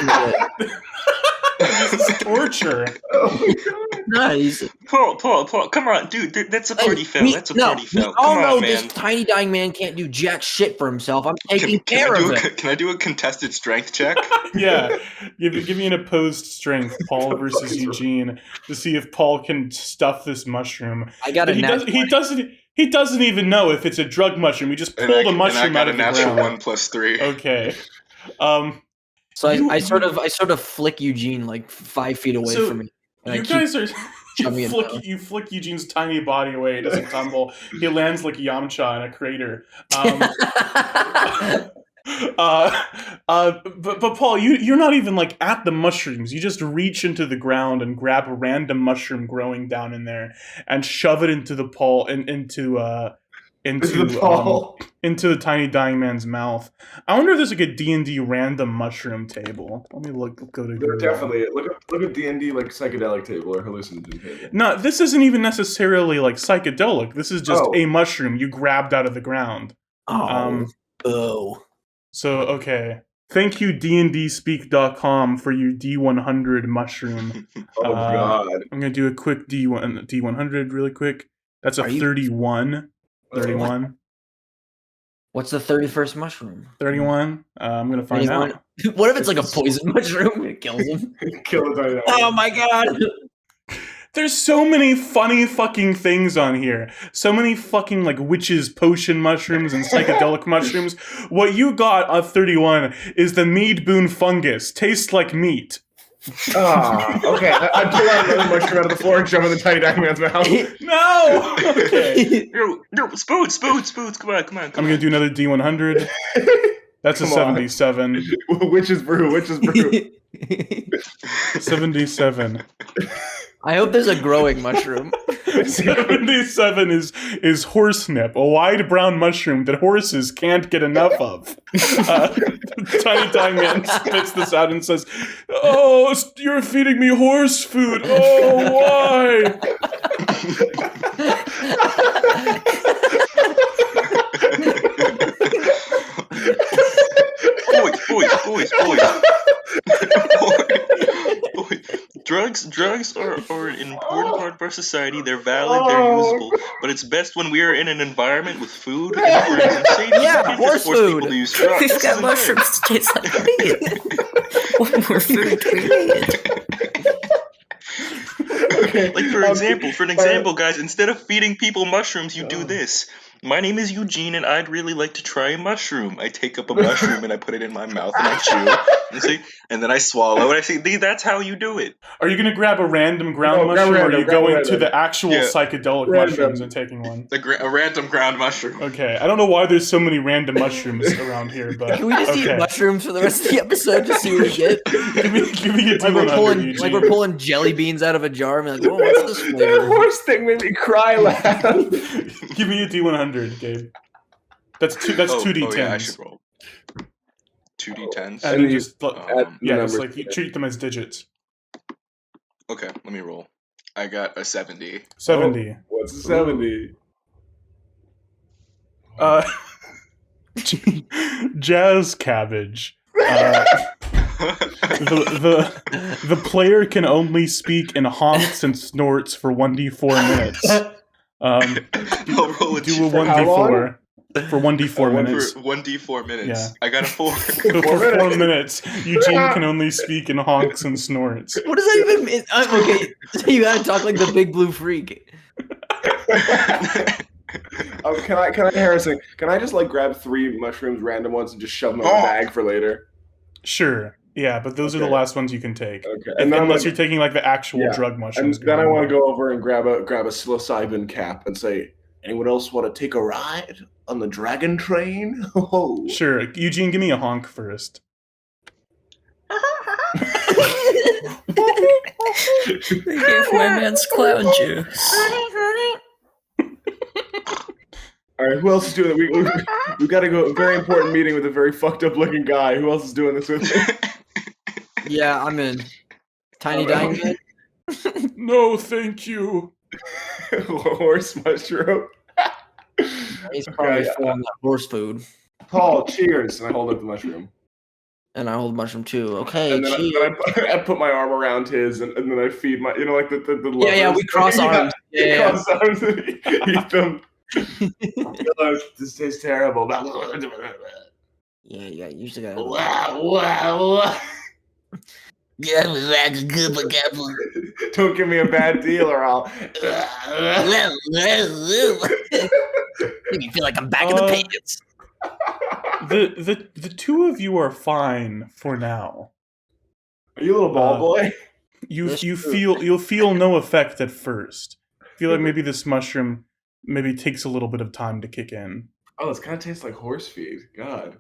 Speaker 3: torture.
Speaker 4: Oh, my God.
Speaker 5: Nice.
Speaker 6: Paul, come on, dude. That's a party foul. That's a party foul.
Speaker 5: We all
Speaker 6: Come
Speaker 5: know
Speaker 6: on,
Speaker 5: this
Speaker 6: man.
Speaker 5: tiny dying man can't do jack shit for himself. I'm taking care of it.
Speaker 6: Can I do a contested strength check?
Speaker 3: Yeah. Give me an opposed strength, Paul versus Eugene, to see if Paul can stuff this mushroom.
Speaker 5: I got a
Speaker 3: He doesn't even know if it's a drug mushroom. He just pulled a mushroom out of the
Speaker 6: and I got a natural
Speaker 3: ground.
Speaker 6: 1 + 3.
Speaker 3: Okay.
Speaker 5: So I sort of flick Eugene like 5 feet away from me. And
Speaker 3: You guys are
Speaker 5: shoving it down.
Speaker 3: you flick Eugene's tiny body away. It doesn't tumble. He lands like Yamcha in a crater. But Paul, you're not even like at the mushrooms. You just reach into the ground and grab a random mushroom growing down in there and shove it into the into the tiny dying man's mouth. I wonder if there's like a D&D random mushroom table. Let me go to Google.
Speaker 4: Definitely. Look at D&D like psychedelic table or hallucinogen table.
Speaker 3: No, this isn't even necessarily like psychedelic. This is just a mushroom you grabbed out of the ground.
Speaker 5: Oh.
Speaker 3: So okay. Thank you, dndspeak.com, for your D100 mushroom.
Speaker 4: Oh God.
Speaker 3: I'm gonna do a quick D100 really quick. That's a 31. 31.
Speaker 5: What's the 31st mushroom?
Speaker 3: 31. I'm gonna find out.
Speaker 5: What if it's like a poison mushroom? It kills him.
Speaker 4: Kill it.
Speaker 5: Oh my god!
Speaker 3: There's so many funny fucking things on here. So many fucking like witches potion mushrooms and psychedelic mushrooms. What you got on 31 is the mead boon fungus. Tastes like meat.
Speaker 4: Okay. I pull out another mushroom out of the floor and shove it in the tiny dying man's mouth.
Speaker 3: No! Okay.
Speaker 6: No, spoons. Come on.
Speaker 3: I'm gonna do another D100. That's a 77.
Speaker 4: Witch's brew.
Speaker 3: 77.
Speaker 5: I hope there's a growing mushroom.
Speaker 3: 77 is horsenip, a wide brown mushroom that horses can't get enough of. Tiny Dying Man spits this out and says, "Oh, you're feeding me horse food. Oh, why?"
Speaker 6: Boys. Drugs are an important part of our society. They're valid, they're usable, but it's best when we are in an environment with food and friends and safety.
Speaker 5: Yeah, horse food.
Speaker 6: People to use drugs.
Speaker 7: We've got mushrooms to taste like meat. What more food do we need?
Speaker 4: Okay.
Speaker 6: Like for an example, guys, instead of feeding people mushrooms, you do this. My name is Eugene, and I'd really like to try a mushroom. I take up a mushroom and I put it in my mouth and I chew, and then I swallow and I say, "That's how you do it."
Speaker 3: Are you going to grab a random ground mushroom, or are you going to the actual psychedelic mushrooms and taking one?
Speaker 6: A random ground mushroom.
Speaker 3: Okay, I don't know why there's so many random mushrooms around here, but
Speaker 5: Can we just eat mushrooms for the rest of the episode to see what we get?
Speaker 3: give me a
Speaker 5: like we're pulling jelly beans out of a jar and be like, "Whoa, what's this
Speaker 4: That
Speaker 5: flavor?"
Speaker 4: horse thing made me cry loud.
Speaker 3: Give me a D100, Gabe. That's 2D10s.
Speaker 6: Oh, yeah, I should roll. 2D10s?
Speaker 3: And you just,
Speaker 4: numbers.
Speaker 3: just like you treat them as digits.
Speaker 6: Okay, let me roll. I got a 70.
Speaker 3: 70.
Speaker 4: What's a 70?
Speaker 3: Jazz cabbage. The player can only speak in honks and snorts for 1d4 minutes.
Speaker 6: I'll roll a
Speaker 3: Do a
Speaker 6: for
Speaker 3: 1d4 for 1d4 minutes.
Speaker 6: For 1d4 minutes.
Speaker 3: Yeah.
Speaker 6: I got a 4.
Speaker 3: So for 4 minutes, Eugene can only speak in honks and snorts.
Speaker 5: What does that even mean? Okay, so you gotta talk like the big blue freak.
Speaker 4: Can I, Harrison? Can I just like grab 3 mushrooms, random ones, and just shove them in a bag for later?
Speaker 3: Sure. Yeah, but those are the last ones you can take.
Speaker 4: Okay.
Speaker 3: Unless you're taking like the actual drug
Speaker 4: And
Speaker 3: mushrooms.
Speaker 4: then I want to go over and grab a psilocybin cap and say, "Anyone else want to take a ride on the dragon train?" Oh.
Speaker 3: Sure. Eugene, give me a honk first.
Speaker 7: They gave my man's clown juice.
Speaker 4: All right, who else is doing it? We've got to go. A very important meeting with a very fucked up looking guy. Who else is doing this with me?
Speaker 5: Yeah, I'm in. Tiny Dying Man?
Speaker 3: No, thank you.
Speaker 4: Horse mushroom.
Speaker 5: He's probably full on that horse food.
Speaker 4: Paul, cheers. And I hold up the mushroom.
Speaker 5: And I hold mushroom too. Okay,
Speaker 4: And then
Speaker 5: cheers.
Speaker 4: I put my arm around his, and then I feed my, like the
Speaker 5: Yeah, we cross arms. Yeah.
Speaker 4: Cross arms and eat them. This tastes terrible.
Speaker 5: Yeah, you usually gotta.
Speaker 4: Wow. Don't give me a bad deal or I'll.
Speaker 5: Make me feel like I'm back in the pages.
Speaker 3: The two of you are fine for now.
Speaker 4: Are you a little ball boy?
Speaker 3: You'll feel no effect at first. Feel like maybe this mushroom maybe takes a little bit of time to kick in.
Speaker 4: Oh, this kind of tastes like horse feed. God.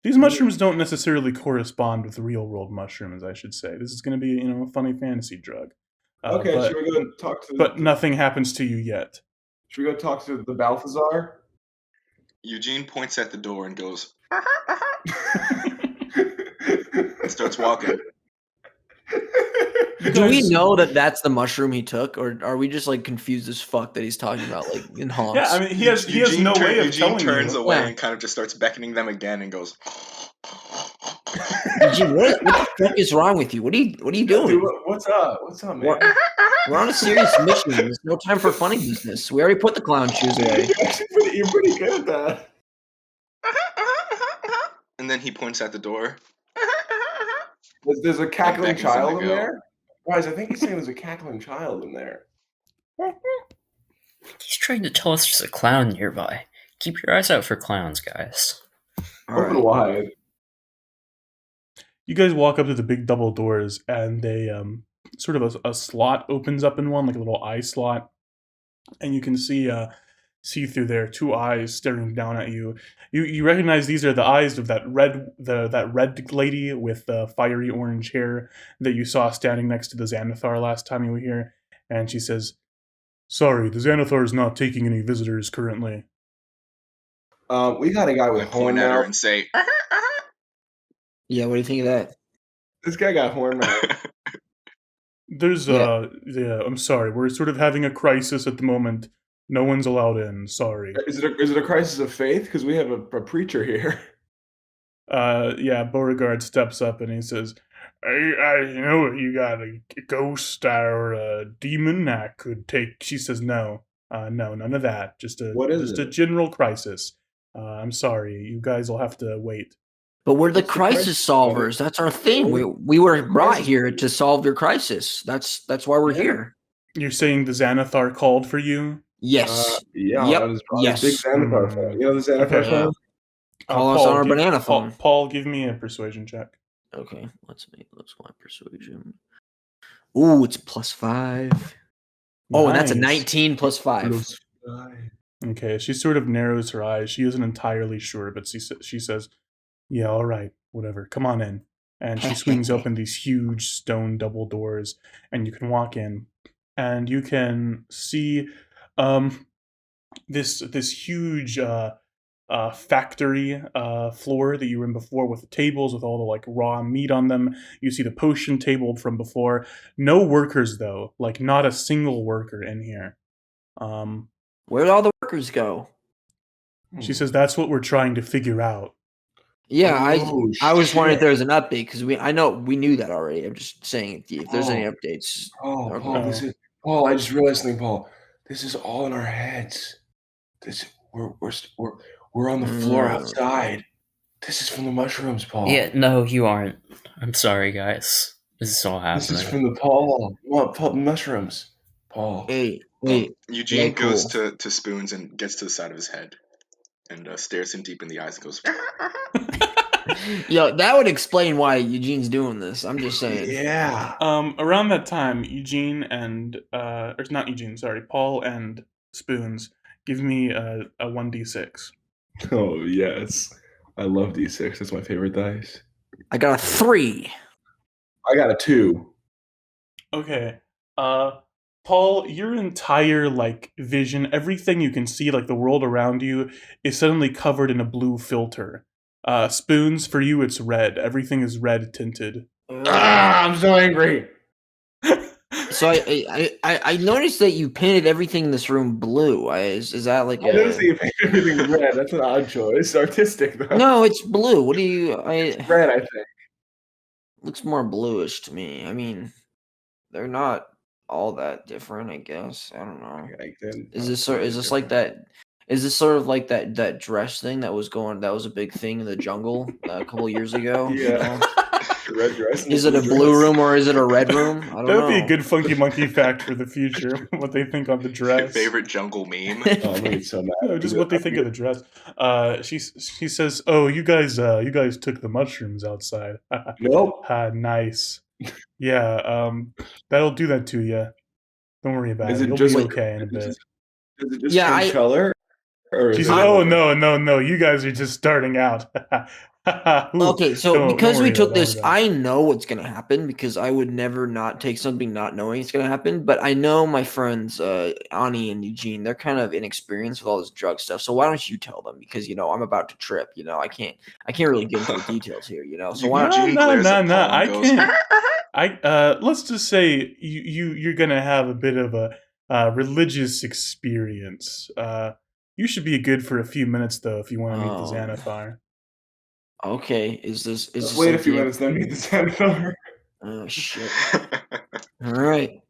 Speaker 3: These mushrooms don't necessarily correspond with real world mushrooms, I should say. This is going to be, a funny fantasy drug.
Speaker 4: Okay, should we go and talk to?
Speaker 3: But nothing happens to you yet.
Speaker 4: Should we go talk to the Balthazar?
Speaker 6: Eugene points at the door and goes, and starts walking.
Speaker 5: Do we know that that's the mushroom he took, or are we just like confused as fuck that he's talking about like in honks?
Speaker 3: Yeah, I mean he has no way of
Speaker 6: Eugene
Speaker 3: telling
Speaker 6: turns
Speaker 3: you.
Speaker 6: away and kind of just starts beckoning them again and goes,
Speaker 5: Eugene, what the fuck is wrong with you? What are you doing?
Speaker 4: Dude, what's up? What's up, man?
Speaker 5: We're on a serious mission. There's no time for funny business. We already put the clown shoes away.
Speaker 4: You're pretty good at that.
Speaker 6: And then he points at the door.
Speaker 4: There's a cackling
Speaker 6: beckons him to
Speaker 4: child in
Speaker 6: go.
Speaker 4: there? Guys, I think he's saying there's a cackling child in there.
Speaker 7: He's trying to tell us there's a clown nearby. Keep your eyes out for clowns, guys.
Speaker 4: Open wide.
Speaker 3: You guys walk up to the big double doors, and they sort of a slot opens up in one, like a little eye slot, and you can see through there 2 eyes staring down at you. You recognize these are the eyes of that red lady with the fiery orange hair that you saw standing next to the Xanathar last time you were here, and she says, "Sorry, the Xanathar is not taking any visitors currently."
Speaker 4: We got a guy
Speaker 6: I
Speaker 4: with horn
Speaker 6: point at her
Speaker 4: mouth.
Speaker 6: and say,
Speaker 5: Yeah, what do you think of that?
Speaker 4: This guy got horn mouth.
Speaker 3: There's I'm sorry, we're sort of having a crisis at the moment. No one's allowed in. Sorry.
Speaker 4: Is it a crisis of faith? Because we have a preacher here.
Speaker 3: Beauregard steps up and he says, I know you got a ghost or a demon that could take. She says, no, none of that. Just a general crisis. I'm sorry, you guys will have to wait.
Speaker 5: But we're the
Speaker 4: What's the
Speaker 5: crisis
Speaker 4: crisis?
Speaker 5: solvers. That's our thing. We were brought here to solve your crisis. That's why we're here.
Speaker 3: You're saying the Xanathar called for you?
Speaker 5: Yes.
Speaker 4: Yeah,
Speaker 5: Yep.
Speaker 4: on his
Speaker 5: Yes.
Speaker 4: big Xanathar phone. You know the Xanathar
Speaker 3: Okay.
Speaker 4: phone?
Speaker 5: Call us on our banana phone.
Speaker 3: Paul, give me a persuasion check.
Speaker 5: Okay, let's my persuasion. Ooh, it's +5. Oh, and that's a
Speaker 3: Nice.
Speaker 5: 19 plus 5.
Speaker 3: Okay, she sort of narrows her eyes. She isn't entirely sure, but she says, yeah, all right, whatever. Come on in. And she swings open these huge stone double doors, and you can walk in. And you can see this huge factory floor that you were in before, with the tables with all the like raw meat on them. You see the potion table from before. No workers though, like not a single worker in here.
Speaker 5: Where'd all the workers go?
Speaker 3: She says that's what we're trying to figure out.
Speaker 5: Yeah,
Speaker 4: Oh,
Speaker 5: I was wondering if
Speaker 4: shit.
Speaker 5: there was an update because I know we knew that already. I'm just saying if there's any updates.
Speaker 4: Oh,
Speaker 5: Okay.
Speaker 4: Paul, Paul. I just realized something, Paul. This is all in our heads. We're on the floor outside. This is from the mushrooms, Paul.
Speaker 7: Yeah, no, you aren't. I'm sorry, guys. This is all
Speaker 4: This
Speaker 7: happening.
Speaker 4: is from the Paul. What, Paul? Mushrooms, Paul.
Speaker 5: Hey, wait.
Speaker 6: Eugene
Speaker 5: Yeah, cool.
Speaker 6: goes to Spoons and gets to the side of his head and stares him deep in the eyes and goes,
Speaker 5: Yo, that would explain why Eugene's doing this. I'm just saying.
Speaker 4: Yeah.
Speaker 3: Around that time, Eugene and or not Eugene, sorry, Paul and Spoons, give me a 1d6.
Speaker 4: Oh yes, I love D6. That's my favorite dice.
Speaker 5: I got a 3.
Speaker 4: I got a 2.
Speaker 3: Okay. Paul, your entire like vision, everything you can see, like the world around you, is suddenly covered in a blue filter. Spoons, for you it's red. Everything is red tinted.
Speaker 4: I'm so angry.
Speaker 5: So I noticed that you painted everything in this room blue. Is that like
Speaker 4: I noticed that you painted everything red. That's an odd choice. Artistic though.
Speaker 5: No, it's blue. What do you?
Speaker 4: Red, I think.
Speaker 5: Looks more bluish to me. I mean, they're not all that different, I guess. I don't know. Is this like that? Is this sort of like that dress thing that was a big thing in the jungle a couple years ago?
Speaker 4: Yeah.
Speaker 5: You know?
Speaker 4: Red dress.
Speaker 5: Is it a blue room or is it a red room? I don't
Speaker 3: That would
Speaker 5: know.
Speaker 3: be a good funky monkey fact for the future. What they think on the
Speaker 6: my
Speaker 3: dress.
Speaker 6: favorite jungle meme.
Speaker 4: Oh, I'm gonna be so mad.
Speaker 3: No, just what they think of the dress. She says, "Oh, you guys took the mushrooms outside.
Speaker 4: Nope.
Speaker 3: Nice. Yeah, that'll do that to you. Don't worry about
Speaker 4: Is
Speaker 3: it.
Speaker 4: it
Speaker 3: You'll
Speaker 4: just
Speaker 3: be
Speaker 4: like-
Speaker 3: okay in a bit."
Speaker 4: Is it just
Speaker 5: Yeah,
Speaker 4: change color? Or
Speaker 3: She
Speaker 4: is
Speaker 3: says,
Speaker 4: it-
Speaker 3: "Oh no, you guys are just starting out." Ooh,
Speaker 5: Okay, so
Speaker 3: don't
Speaker 5: because
Speaker 3: worry
Speaker 5: we took
Speaker 3: about it,
Speaker 5: this,
Speaker 3: don't worry about
Speaker 5: I know what's gonna happen because I would never not take something not knowing it's gonna happen. But I know my friends Aani and Eugene, they're kind of inexperienced with all this drug stuff. So why don't you tell them? Because I'm about to trip. I can't really get into the details here. So why don't
Speaker 3: it.
Speaker 6: Eugene
Speaker 3: No,
Speaker 6: glares at Paul
Speaker 3: I
Speaker 6: and goes,
Speaker 3: can't. Let's just say you're gonna have a bit of a religious experience. You should be good for a few minutes though if you want to meet the Xanathar.
Speaker 5: Okay, is this
Speaker 4: Wait a few
Speaker 5: something?
Speaker 4: minutes, then meet the senator.
Speaker 5: Oh shit! All right,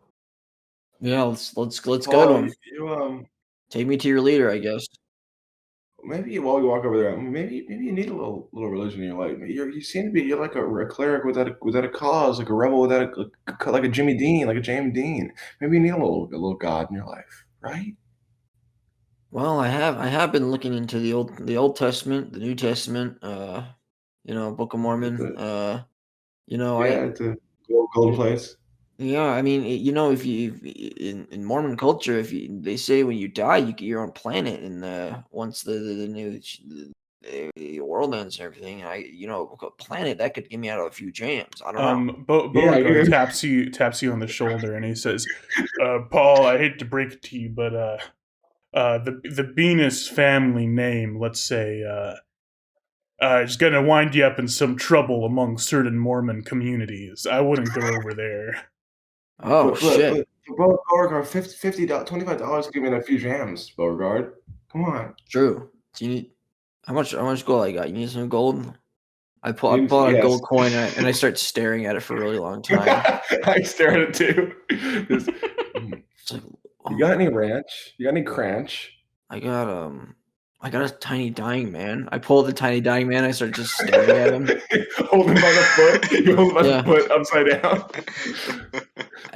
Speaker 5: yeah, let's go to
Speaker 4: Paul,
Speaker 5: him.
Speaker 4: you
Speaker 5: Take me to your leader, I guess.
Speaker 4: maybe while we walk over there, maybe you need a little religion in your life. You seem to be you're like a cleric without a cause, like a rebel without like a Jimmy Dean, like a James Dean. Maybe you need a little God in your life, right?
Speaker 5: Well, I have been looking into the Old Testament, the New Testament, Book of Mormon.
Speaker 4: It's a golden place.
Speaker 5: Yeah, I mean, if in Mormon culture, they say when you die, you get your own planet, and once the new the world ends and everything, a planet that could get me out of a few jams. I don't know.
Speaker 3: Beauregard taps you on the shoulder, and he says, "Paul, I hate to break it to you, but the Beenis family name, let's say, is going to wind you up in some trouble among certain Mormon communities. I wouldn't go over there."
Speaker 5: Oh shit!
Speaker 4: But Beauregard, $25 give me a few jams, Beauregard. Come on.
Speaker 5: True. Do you need how much gold I got? You need some gold? I pull out a gold coin and I start staring at it for a really long time.
Speaker 4: I stare at it too.
Speaker 5: It's like,
Speaker 4: You got any ranch? You got any cranch?
Speaker 5: I got a tiny dying man. I pull the tiny dying man. I start just staring at him.
Speaker 4: Hold him by the foot. You hold him by the foot upside down.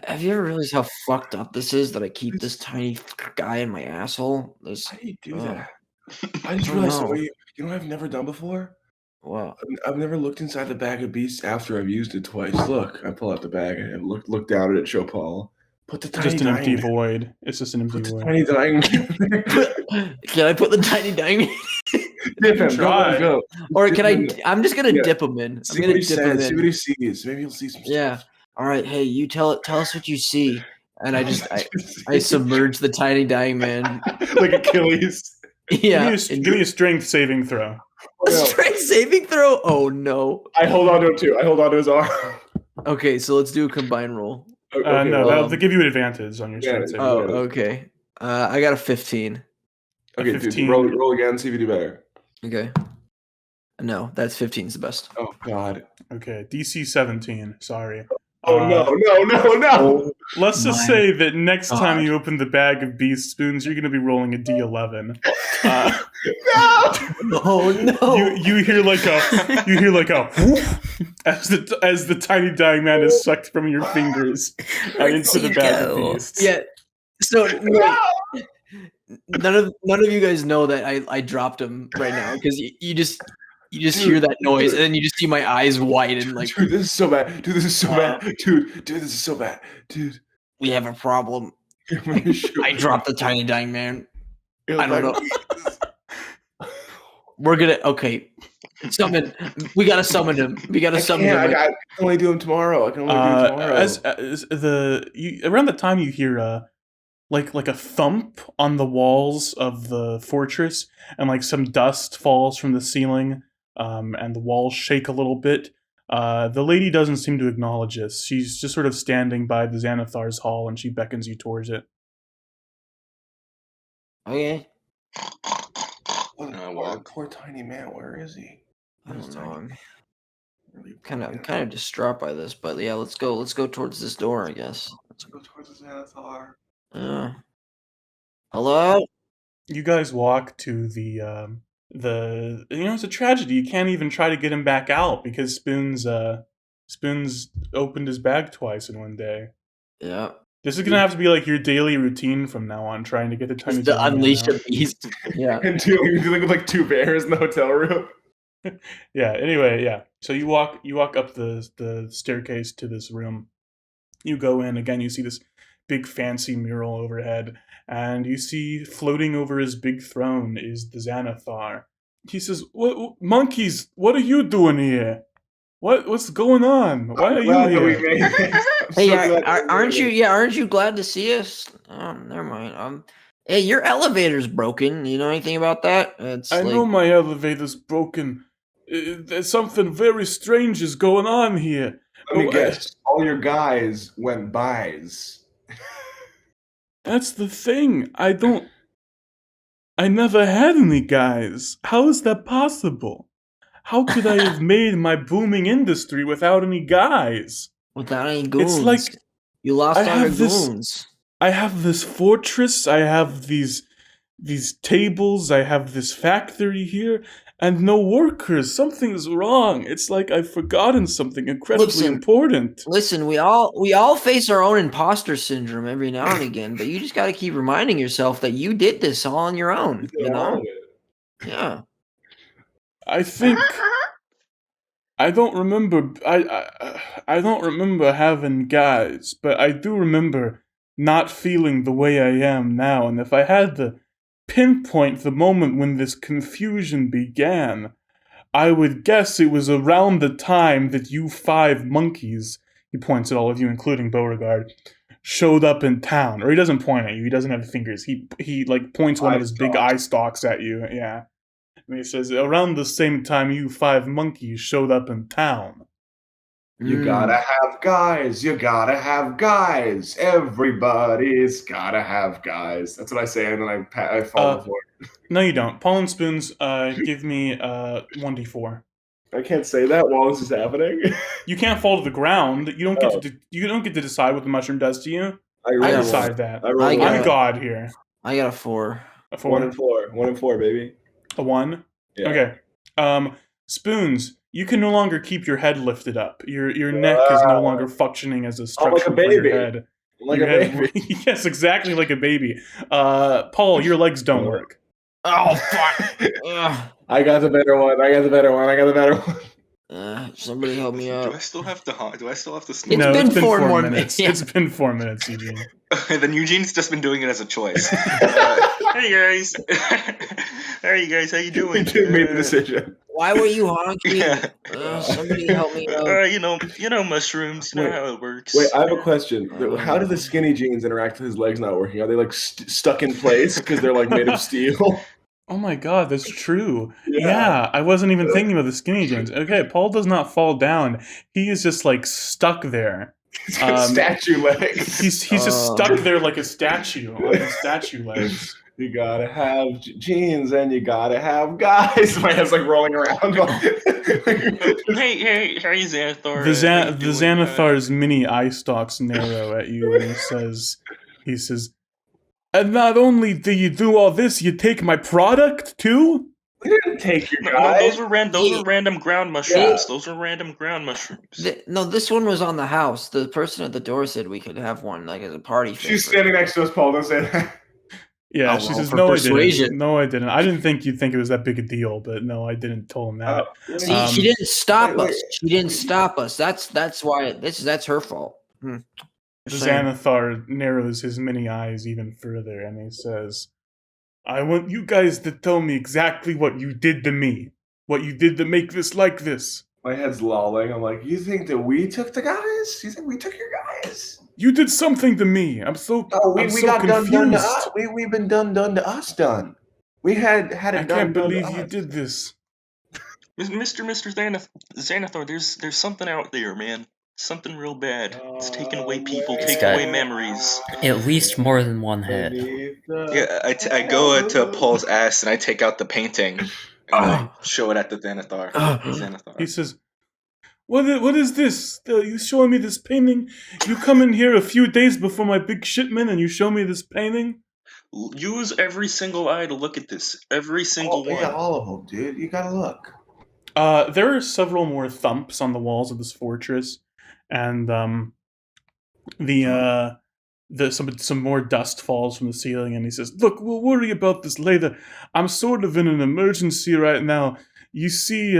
Speaker 5: Have you ever realized how fucked up this is that I keep this tiny guy in my asshole?
Speaker 4: How do you do that? I just realized you know what I've never done before?
Speaker 5: What?
Speaker 4: I've never looked inside the bag of beasts after I've used it twice. Look, I pull out the bag and look down at it, show Paul. Put the tiny
Speaker 3: just an empty void. It's just an empty void.
Speaker 4: Tiny dying.
Speaker 5: Can I put the tiny dying?
Speaker 4: Dip him. Go.
Speaker 5: Or can I? I'm just gonna dip him in.
Speaker 4: See what he says. See what he sees. Maybe he'll see some stuff.
Speaker 5: Yeah. All right. Hey, you tell us what you see. And I submerge the tiny dying man
Speaker 4: like Achilles.
Speaker 5: Yeah.
Speaker 3: Give me a strength saving throw.
Speaker 5: A strength saving throw? Oh no.
Speaker 4: I hold on to him too. I hold on to his arm.
Speaker 5: Okay, so let's do a combined roll.
Speaker 3: They'll give you an advantage on your strength saving throw.
Speaker 5: Okay. I got a 15.
Speaker 4: Okay, 15. Dude, roll again, see if you do better.
Speaker 5: Okay. No, that's 15 is the best.
Speaker 4: Oh God.
Speaker 3: Okay, DC 17. Sorry.
Speaker 4: Oh no!
Speaker 3: Let's just say that next time you open the bag of beast spoons, you're going to be rolling a D11.
Speaker 5: No!
Speaker 3: You hear like a whoop as the tiny dying man is sucked from your fingers into the bag of beasts.
Speaker 5: Yeah. So none of you guys know that I dropped him right now because you just hear that noise and then you just see my eyes widen like,
Speaker 4: dude, this is so bad. Dude, this is so bad. Dude, this is so bad. Dude,
Speaker 5: we have a problem. I dropped the tiny dying man. I don't know. We're gonna summon. We gotta summon him. We gotta summon him.
Speaker 4: I can only do him tomorrow.
Speaker 3: As around the time you hear like a thump on the walls of the fortress, and like some dust falls from the ceiling, and the walls shake a little bit. The lady doesn't seem to acknowledge this. She's just sort of standing by the Xanathar's hall, and she beckons you towards it.
Speaker 5: Okay.
Speaker 4: Poor tiny man. Where is he?
Speaker 5: I don't know. I'm kind of distraught by this, but yeah, let's go towards this door, I guess.
Speaker 4: Let's go towards the Xanathar.
Speaker 5: Hello?
Speaker 3: You guys walk to the it's a tragedy. You can't even try to get him back out because Spoons opened his bag twice in one day.
Speaker 5: Yeah.
Speaker 3: This is gonna have to be like your daily routine from now on, trying to get the tiny
Speaker 5: to unleash a beast. Yeah.
Speaker 4: And you're dealing with like two bears in the hotel room.
Speaker 3: Yeah. Anyway, yeah. So you walk up the staircase to this room. You go in again. You see this big fancy mural overhead, and you see floating over his big throne is the Xanathar. He says, "What monkeys? What are you doing here? What's going on? Why are you here?"
Speaker 5: Hey, aren't you glad to see us? Oh, never mind. Hey, your elevator's broken. You know anything about that?
Speaker 3: I know my elevator's broken. There's something very strange is going on here.
Speaker 4: Let me guess. All your guys went bys.
Speaker 3: That's the thing. I never had any guys. How is that possible? how could I have made my booming industry without any guys?
Speaker 5: Without any goons.
Speaker 3: It's like
Speaker 5: you lost
Speaker 3: I
Speaker 5: all your
Speaker 3: have this-
Speaker 5: goons.
Speaker 3: I have this fortress, I have these tables, I have this factory here, and no workers. Something's wrong. It's like I've forgotten something incredibly important.
Speaker 5: Listen, we all face our own imposter syndrome every now and again, but you just got to keep reminding yourself that you did this all on your own. You know? Yeah.
Speaker 3: I think I don't remember. I don't remember having guys, but I do remember not feeling the way I am now. And if I had to pinpoint the moment when this confusion began, I would guess it was around the time that you 5 monkeys, he points at all of you, including Beauregard, showed up in town. Or he doesn't point at you, he doesn't have fingers. He like points one of his big eye stalks at you, yeah. And he says, around the same time you 5 monkeys showed up in town.
Speaker 4: You gotta have guys. You gotta have guys. Everybody's gotta have guys. That's what I say, and then I fall on the floor.
Speaker 3: No, you don't. Paul and Spoons, give me 1d4.
Speaker 4: I can't say that while this is happening.
Speaker 3: You can't fall to the ground. You don't get to decide what the mushroom does to you. I decide that. I'm God here.
Speaker 5: I got a 4.
Speaker 3: A 4.
Speaker 4: 1 and 4. 1 and 4, baby.
Speaker 3: A 1?
Speaker 4: Yeah.
Speaker 3: Okay. Spoons, you can no longer keep your head lifted up. Your neck is no longer functioning as a structure for your head.
Speaker 4: Like a baby.
Speaker 3: Yes, exactly like a baby. Paul, your legs don't work.
Speaker 5: Oh, fuck.
Speaker 4: I got the better one.
Speaker 5: Somebody help me out.
Speaker 6: Do I still have to sneeze?
Speaker 5: It's been 4 more
Speaker 3: minutes.
Speaker 5: Yeah.
Speaker 3: It's been 4 minutes, Eugene.
Speaker 6: Then Eugene's just been doing it as a choice. Hey guys. Hey guys, how you doing?
Speaker 4: You made the decision.
Speaker 5: Why were you honking?
Speaker 6: Yeah.
Speaker 5: Somebody help me out.
Speaker 6: You know mushrooms. You know how it works.
Speaker 4: Wait, I have a question. How do the skinny jeans interact with his legs not working? Are they like stuck in place because they're like made of steel?
Speaker 3: Oh my god, that's true. Yeah, I wasn't even thinking about the skinny jeans. Okay, Paul does not fall down. He is just like stuck there.
Speaker 4: Statue legs.
Speaker 3: He's just stuck there like a statue on his statue legs.
Speaker 4: You gotta have jeans and you gotta have guys. My head's like rolling around.
Speaker 6: Hey, Xanathar.
Speaker 3: The Xanathar's mini eye stalks narrow at you, and he says, and not only do you do all this, you take my product too?
Speaker 4: We didn't take your guys.
Speaker 6: No, those were random ground mushrooms. Those are random ground mushrooms.
Speaker 5: No, this one was on the house. The person at the door said we could have one, like as a party.
Speaker 4: She's standing next to us, Paul. Don't say that.
Speaker 3: Yeah, she says, no, persuasion. I didn't. No, I didn't. I didn't think you'd think it was that big a deal, but no, I didn't tell him that.
Speaker 5: See, she didn't stop us. She didn't stop us. That's why that's her fault.
Speaker 3: Xanathar narrows his mini eyes even further, and he says, I want you guys to tell me exactly what you did to me. What you did to make this like this.
Speaker 4: My head's lolling. I'm like, you think that we took the guys? You think we took your guys?
Speaker 3: You did something to me. I'm so confused.
Speaker 4: Done to us. We've been done to us. We had it done.
Speaker 3: I can't believe you did this.
Speaker 6: Mr. Xanathar, there's something out there, man. Something real bad. It's taking away people, taking away memories.
Speaker 7: At least more than one head.
Speaker 6: Yeah, I go to Paul's ass and I take out the painting and I show it at the Xanathar.
Speaker 3: He says, What is this? You showing me this painting? You come in here a few days before my big shipment and you show me this painting?
Speaker 6: Use every single eye to look at this. Every single one.
Speaker 4: Yeah, all of them, dude. You gotta look.
Speaker 3: There are several more thumps on the walls of this fortress, and some more dust falls from the ceiling, and he says, "Look, we'll worry about this later. I'm sort of in an emergency right now. You see,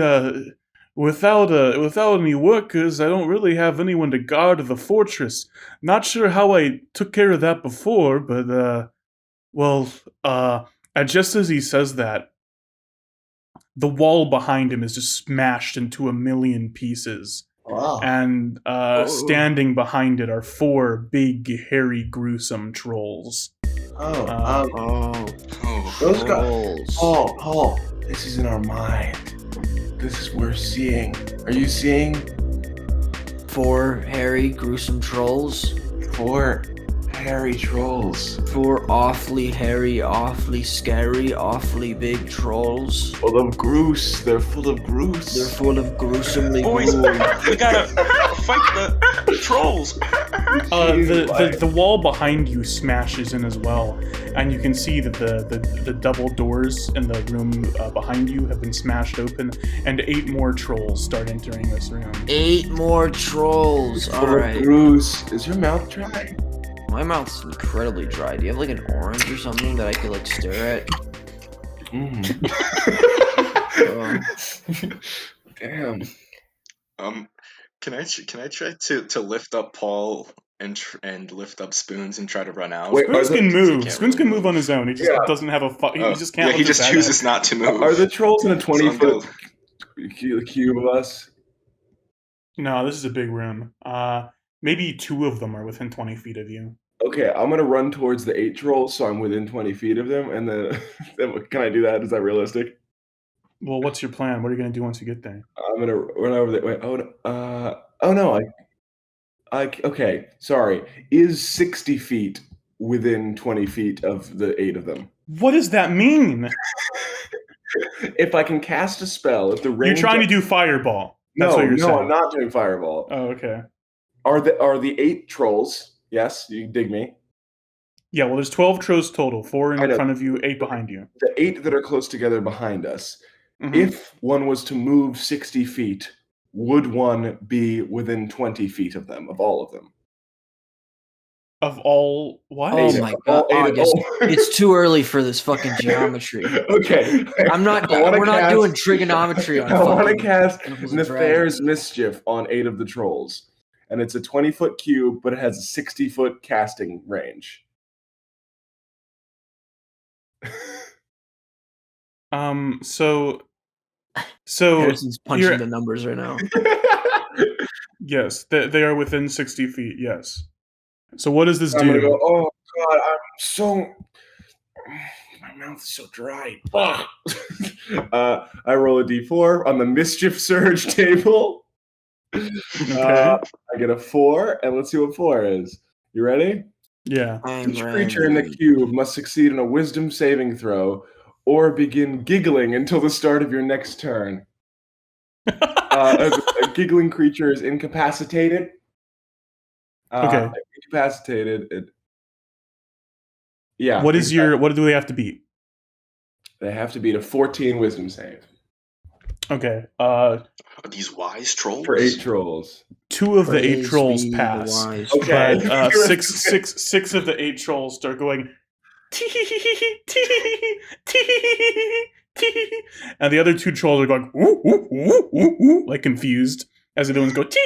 Speaker 3: without any workers, I don't really have anyone to guard the fortress. Not sure how I took care of that before, but and just as he says that, the wall behind him is just smashed into a million pieces.
Speaker 4: Wow.
Speaker 3: And standing behind it are 4 big, hairy, gruesome trolls.
Speaker 4: Those guys. Oh, this is in our mind. This is we're seeing. Are you seeing?
Speaker 5: 4 hairy, gruesome trolls.
Speaker 4: 4 hairy trolls.
Speaker 5: 4 awfully hairy, awfully scary, awfully big trolls.
Speaker 4: Full of groose. They're full of groose.
Speaker 5: They're full of gruesomely
Speaker 6: Boys,
Speaker 5: gruel.
Speaker 6: we gotta fight the trolls.
Speaker 3: The wall behind you smashes in as well, and you can see that the double doors in the room behind you have been smashed open, and 8 more trolls start entering this room.
Speaker 5: 8 more trolls.
Speaker 4: Full of
Speaker 5: Alright.
Speaker 4: groose. Is your mouth dry?
Speaker 5: My mouth's incredibly dry. Do you have like an orange or something that I could like stare at?
Speaker 4: Damn.
Speaker 6: Can I try to lift up Paul and lift up Spoons and try to run out?
Speaker 4: Wait,
Speaker 3: Spoons can move.
Speaker 6: can't
Speaker 3: Spoons can
Speaker 6: really
Speaker 3: move on his own. He just doesn't have a. He just can't.
Speaker 6: Yeah, he
Speaker 3: lift his
Speaker 6: just
Speaker 3: head
Speaker 6: chooses
Speaker 3: up.
Speaker 6: not to move.
Speaker 4: Are the trolls in a 20-foot
Speaker 6: So
Speaker 4: cube of us?
Speaker 3: No, this is a big room. Maybe 2 of them are within 20 feet of you.
Speaker 4: Okay, I'm gonna run towards the 8 trolls, so I'm within 20 feet of them, and then can I do that? Is that realistic?
Speaker 3: Well, what's your plan? What are you gonna do once you get there?
Speaker 4: I'm gonna run over there. Wait, oh no, okay, sorry. Is 60 feet within 20 feet of the 8 of them?
Speaker 3: What does that mean?
Speaker 4: If I can cast a spell, if the range
Speaker 3: You're trying to do fireball. That's
Speaker 4: no,
Speaker 3: what you're saying.
Speaker 4: I'm not doing fireball.
Speaker 3: Oh, okay.
Speaker 4: Are the 8 trolls? Yes, you dig me.
Speaker 3: Yeah, well, there's 12 trolls total. 4
Speaker 4: I
Speaker 3: in
Speaker 4: know.
Speaker 3: front of you, 8 behind you.
Speaker 4: The 8 that are close together behind us.
Speaker 3: Mhm.
Speaker 4: If one was to move 60 feet, would one be within 20 feet of them, of all of them?
Speaker 3: Of all what?
Speaker 5: Oh my god! It's too early for this fucking geometry.
Speaker 4: Okay.
Speaker 5: I'm not. We're not doing trigonometry on.
Speaker 4: I want to
Speaker 5: fucking
Speaker 4: cast
Speaker 5: Knuckles and
Speaker 4: Nefarious Mischief on 8 of the trolls, and it's a 20-foot cube, but it has a 60-foot casting range.
Speaker 3: So
Speaker 5: Harrison's punching the numbers right now.
Speaker 3: yes, they are within 60 feet. Yes. So what does this
Speaker 4: I'm
Speaker 3: do?
Speaker 4: gonna go. Oh God, I'm so. My mouth is so dry. I roll a d4 on the Mischief Surge table.
Speaker 3: Okay.
Speaker 4: I get a 4, and let's see what 4 is. You ready?
Speaker 3: Yeah.
Speaker 4: Each creature in the cube must succeed in a Wisdom saving throw, or begin giggling until the start of your next turn. A giggling creature is incapacitated.
Speaker 3: Okay.
Speaker 4: Incapacitated. Yeah.
Speaker 3: What do they have to beat?
Speaker 4: They have to beat a 14 Wisdom save.
Speaker 3: Okay.
Speaker 6: Are these wise trolls?
Speaker 4: For 8 trolls.
Speaker 3: 2 of the 8
Speaker 5: Praise
Speaker 3: trolls
Speaker 5: be the
Speaker 3: pass.
Speaker 5: wise
Speaker 3: But
Speaker 4: Okay.
Speaker 3: six of the 8 trolls start going tee and the other 2 trolls are going ooh, ooh, ooh, ooh, ooh, like confused as the other ones go tee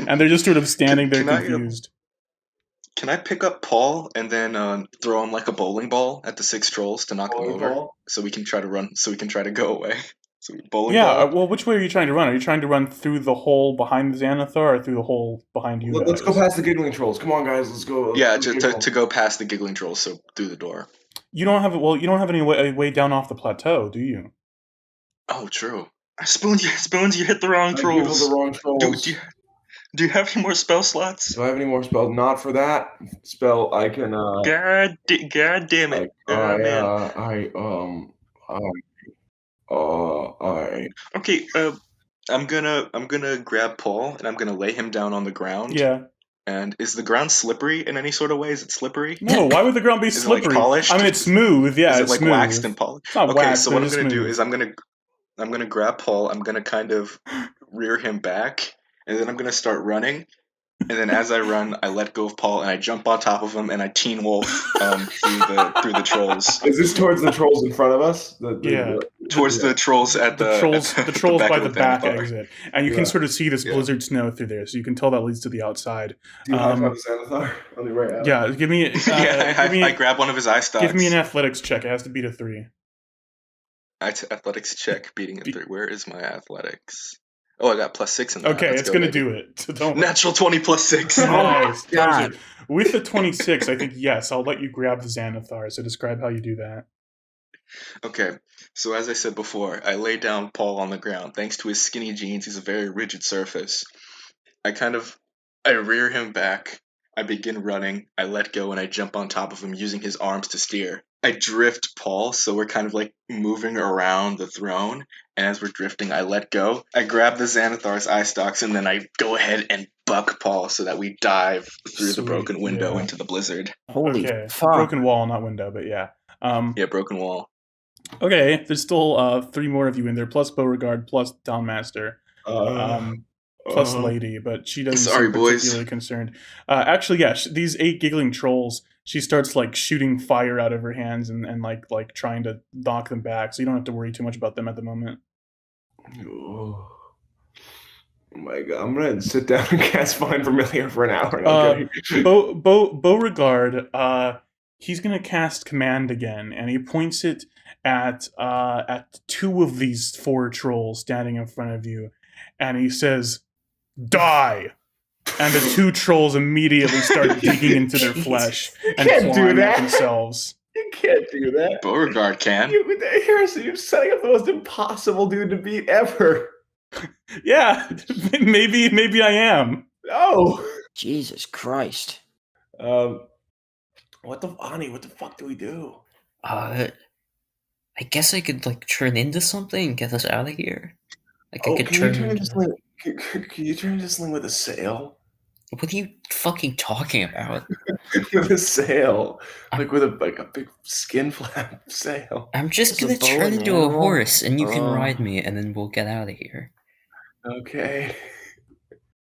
Speaker 3: and they're just sort of standing there confused.
Speaker 6: Can I pick up Paul and then throw him like a bowling ball at the 6 trolls to knock them over, so we can try to run, so we can try to go away? So bowling ball.
Speaker 3: Well, which way are you trying to run? Are you trying to run through the hole behind the Xanathar or through the hole behind you?
Speaker 4: Let's go past the giggling trolls. Come on, guys. Let's go.
Speaker 6: Yeah, to go past the giggling trolls, so through the door.
Speaker 3: You don't have any way down off the plateau, do you?
Speaker 6: Oh, true. Spoons, you hit the wrong trolls.
Speaker 4: The wrong trolls.
Speaker 6: Do you have any more spell slots?
Speaker 4: Do I have any more spells? Not for that spell. I can.
Speaker 6: God damn it! Okay. I'm gonna grab Paul and I'm gonna lay him down on the ground.
Speaker 3: Yeah.
Speaker 6: And is the ground slippery in any sort of way? Is it slippery?
Speaker 3: No, why would the ground be slippery?
Speaker 6: It like polished?
Speaker 3: I mean, it's smooth. Yeah,
Speaker 6: is it
Speaker 3: it's
Speaker 6: like
Speaker 3: smooth.
Speaker 6: waxed and polished?
Speaker 3: It's not
Speaker 6: okay,
Speaker 3: waxed,
Speaker 6: so what I'm
Speaker 3: it's
Speaker 6: gonna do
Speaker 3: smooth.
Speaker 6: is I'm gonna grab Paul. I'm gonna kind of rear him back, and then I'm gonna start running. And then as I run, I let go of Paul and I jump on top of him and I teen wolf through the trolls.
Speaker 4: Is this towards the trolls in front of us?
Speaker 6: Towards the trolls at the
Speaker 3: trolls
Speaker 6: back
Speaker 3: by
Speaker 6: of
Speaker 3: the back exit, and you can sort of see this
Speaker 6: Yeah.
Speaker 3: blizzard snow through there, so you can tell that leads to the outside.
Speaker 4: Do you have the Xanathar on the way out?
Speaker 3: Yeah, give me.
Speaker 6: I grab one of his eye stalks.
Speaker 3: Give me an athletics check. It has to beat a 3.
Speaker 6: Athletics check, beating a 3. Where is my athletics? Oh, I got +6 in that.
Speaker 3: Okay, it's going to do it. So don't.
Speaker 6: Natural 20 +6.
Speaker 3: Nice.
Speaker 5: God.
Speaker 3: With the 26, I think, yes, I'll let you grab the Xanathar. So describe how you do that.
Speaker 6: Okay, so as I said before, I lay down Paul on the ground. Thanks to his skinny jeans, he's a very rigid surface. I rear him back, I begin running, I let go, and I jump on top of him using his arms to steer. I drift Paul, so we're kind of like moving around the throne, and as we're drifting, I let go. I grab the Xanathar's eye stalks, and then I go ahead and buck Paul so that we dive through the
Speaker 3: Sweet,
Speaker 6: broken window
Speaker 3: yeah.
Speaker 6: into the blizzard.
Speaker 5: Holy
Speaker 3: Okay,
Speaker 5: fuck.
Speaker 3: broken wall, not window, but yeah.
Speaker 6: Yeah, broken wall.
Speaker 3: Okay, there's still 3 more of you in there, plus Beauregard, plus Townmaster, plus Lady, but she doesn't
Speaker 6: Sorry,
Speaker 3: seem
Speaker 6: boys.
Speaker 3: particularly concerned. Actually, yeah, these 8 giggling trolls, she starts like shooting fire out of her hands and like trying to knock them back, so you don't have to worry too much about them at the moment.
Speaker 4: Oh my god, I'm gonna sit down and cast Find Familiar for an hour.
Speaker 3: Beauregard, he's gonna cast Command again, and he points it at 2 of these 4 trolls standing in front of you, and he says, "Die!" And the 2 trolls immediately start digging into their flesh and
Speaker 4: can't do
Speaker 3: clawing
Speaker 4: that.
Speaker 3: at themselves.
Speaker 4: You can't do that.
Speaker 6: Beauregard can.
Speaker 4: Harrison, you're setting up the most impossible dude to beat ever.
Speaker 3: Yeah, maybe I am.
Speaker 4: No.
Speaker 5: Jesus Christ.
Speaker 4: What the fuck do we do?
Speaker 7: I guess I could like turn into something and get us out of here. Like I could
Speaker 4: Can
Speaker 7: turn.
Speaker 4: you turn into something? Can you turn into something with a sail?
Speaker 7: What are you fucking talking about?
Speaker 4: With a sail, like with a big skin flap sail.
Speaker 7: I'm just
Speaker 5: It's a
Speaker 7: gonna
Speaker 5: bow
Speaker 7: turn
Speaker 5: and
Speaker 7: into a
Speaker 5: arrow.
Speaker 7: horse and you can ride me and then we'll get out of here.
Speaker 4: Okay.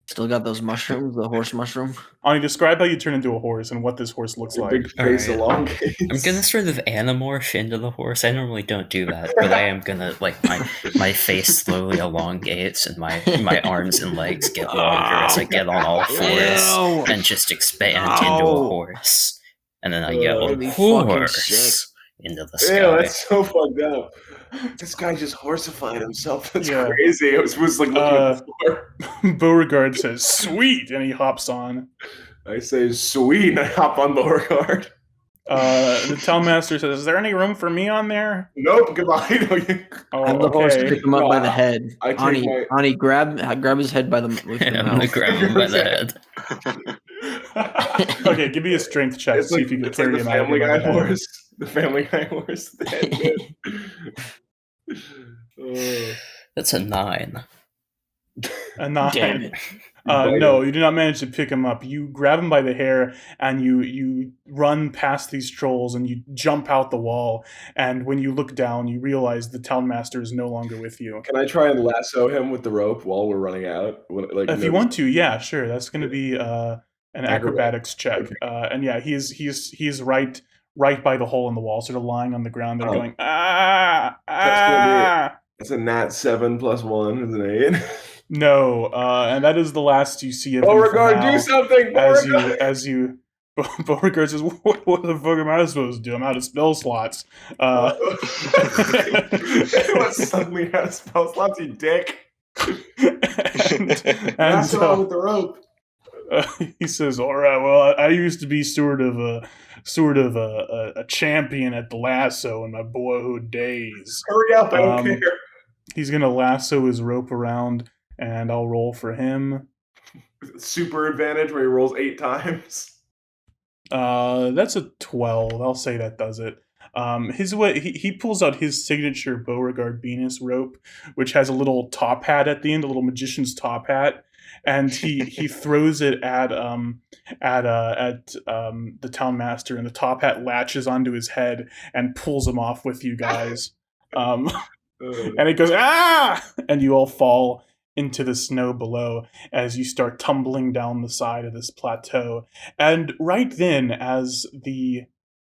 Speaker 5: Still got those mushrooms, the horse mushroom.
Speaker 3: Aani, describe how you turn into a horse and what this horse looks
Speaker 4: Your
Speaker 3: like.
Speaker 4: big face
Speaker 7: Alright.
Speaker 4: elongates.
Speaker 7: I'm gonna sort of animorph into the horse. I normally don't do that, but I am gonna like my face slowly elongates and my arms and legs get longer as I get on all fours and just expand into a horse. And then I yell
Speaker 5: That'd be fucking
Speaker 7: horse
Speaker 5: sick.
Speaker 7: into the
Speaker 4: Ew,
Speaker 7: sky.
Speaker 4: that's so fucked up. This guy just horsified himself. That's
Speaker 3: Yeah.
Speaker 4: crazy. I was like looking at the floor.
Speaker 3: Beauregard says, "Sweet," and he hops on.
Speaker 4: I say, sweet, and I hop on Beauregard.
Speaker 3: The Townmaster says, "Is there any room for me on there?"
Speaker 4: Nope, goodbye. No,
Speaker 3: Oh,
Speaker 5: Have the horse
Speaker 3: okay.
Speaker 5: pick him up by the head.
Speaker 4: I take
Speaker 5: Aani, grab his head by the with
Speaker 7: I'm
Speaker 5: your
Speaker 7: gonna
Speaker 5: mouth.
Speaker 7: grab him by the head.
Speaker 3: Okay, give me a strength check.
Speaker 4: It's
Speaker 3: See
Speaker 4: like,
Speaker 3: if you can
Speaker 4: it's like
Speaker 3: carry
Speaker 4: the
Speaker 3: him out of
Speaker 4: Family
Speaker 3: here by
Speaker 4: Guy
Speaker 3: the head.
Speaker 4: horse. The Family Guy horse. Oh.
Speaker 7: That's a 9.
Speaker 3: A 9.
Speaker 5: Damn it.
Speaker 3: No, you do not manage to pick him up. You grab him by the hair and you run past these trolls and you jump out the wall. And when you look down, you realize the Townmaster is no longer with you.
Speaker 4: Can I try and lasso him with the rope while we're running out?
Speaker 3: If you want to, yeah, sure. That's going to be an acrobatics check. And yeah, he's right by the hole in the wall, sort of lying on the ground there, going
Speaker 4: It's a nat 7 plus 1 is an 8.
Speaker 3: No, and that is the last you see of him.
Speaker 4: Beauregard,
Speaker 3: for now,
Speaker 4: do something! Beauregard!
Speaker 3: As you Beauregard says, what the fuck am I supposed to do? I'm out of spell slots.
Speaker 4: What suddenly out of spell slots, you dick?
Speaker 3: and
Speaker 4: That's wrong with the rope.
Speaker 3: he says, "All right, well, I used to be sort of a champion at the lasso in my boyhood days."
Speaker 4: Hurry up, I don't care.
Speaker 3: He's gonna lasso his rope around, and I'll roll for him.
Speaker 4: Super advantage where he rolls 8 times.
Speaker 3: That's a 12. I'll say that does it. He pulls out his signature Beauregard Beenis rope, which has a little top hat at the end, a little magician's top hat, and he throws it at the Townmaster, and the top hat latches onto his head and pulls him off with you guys. And it goes, "Ah!" And you all fall into the snow below as you start tumbling down the side of this plateau. And right then, how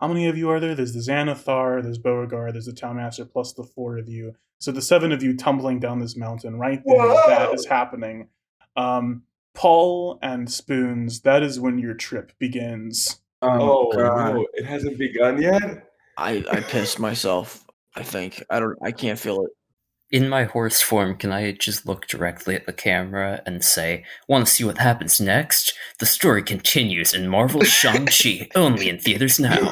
Speaker 3: many of you are there? There's the Xanathar, there's Beauregard, there's the Townmaster, plus the 4 of you. So the 7 of you tumbling down this mountain. Right then, that is happening. Paul and Spoons, that is when your trip begins.
Speaker 4: Oh,
Speaker 5: God.
Speaker 4: no, it hasn't begun yet?
Speaker 5: I pissed myself. I think I can't feel it.
Speaker 7: In my horse form, can I just look directly at the camera and say, "Want to see what happens next? The story continues in Marvel's Shang-Chi, only in theaters now."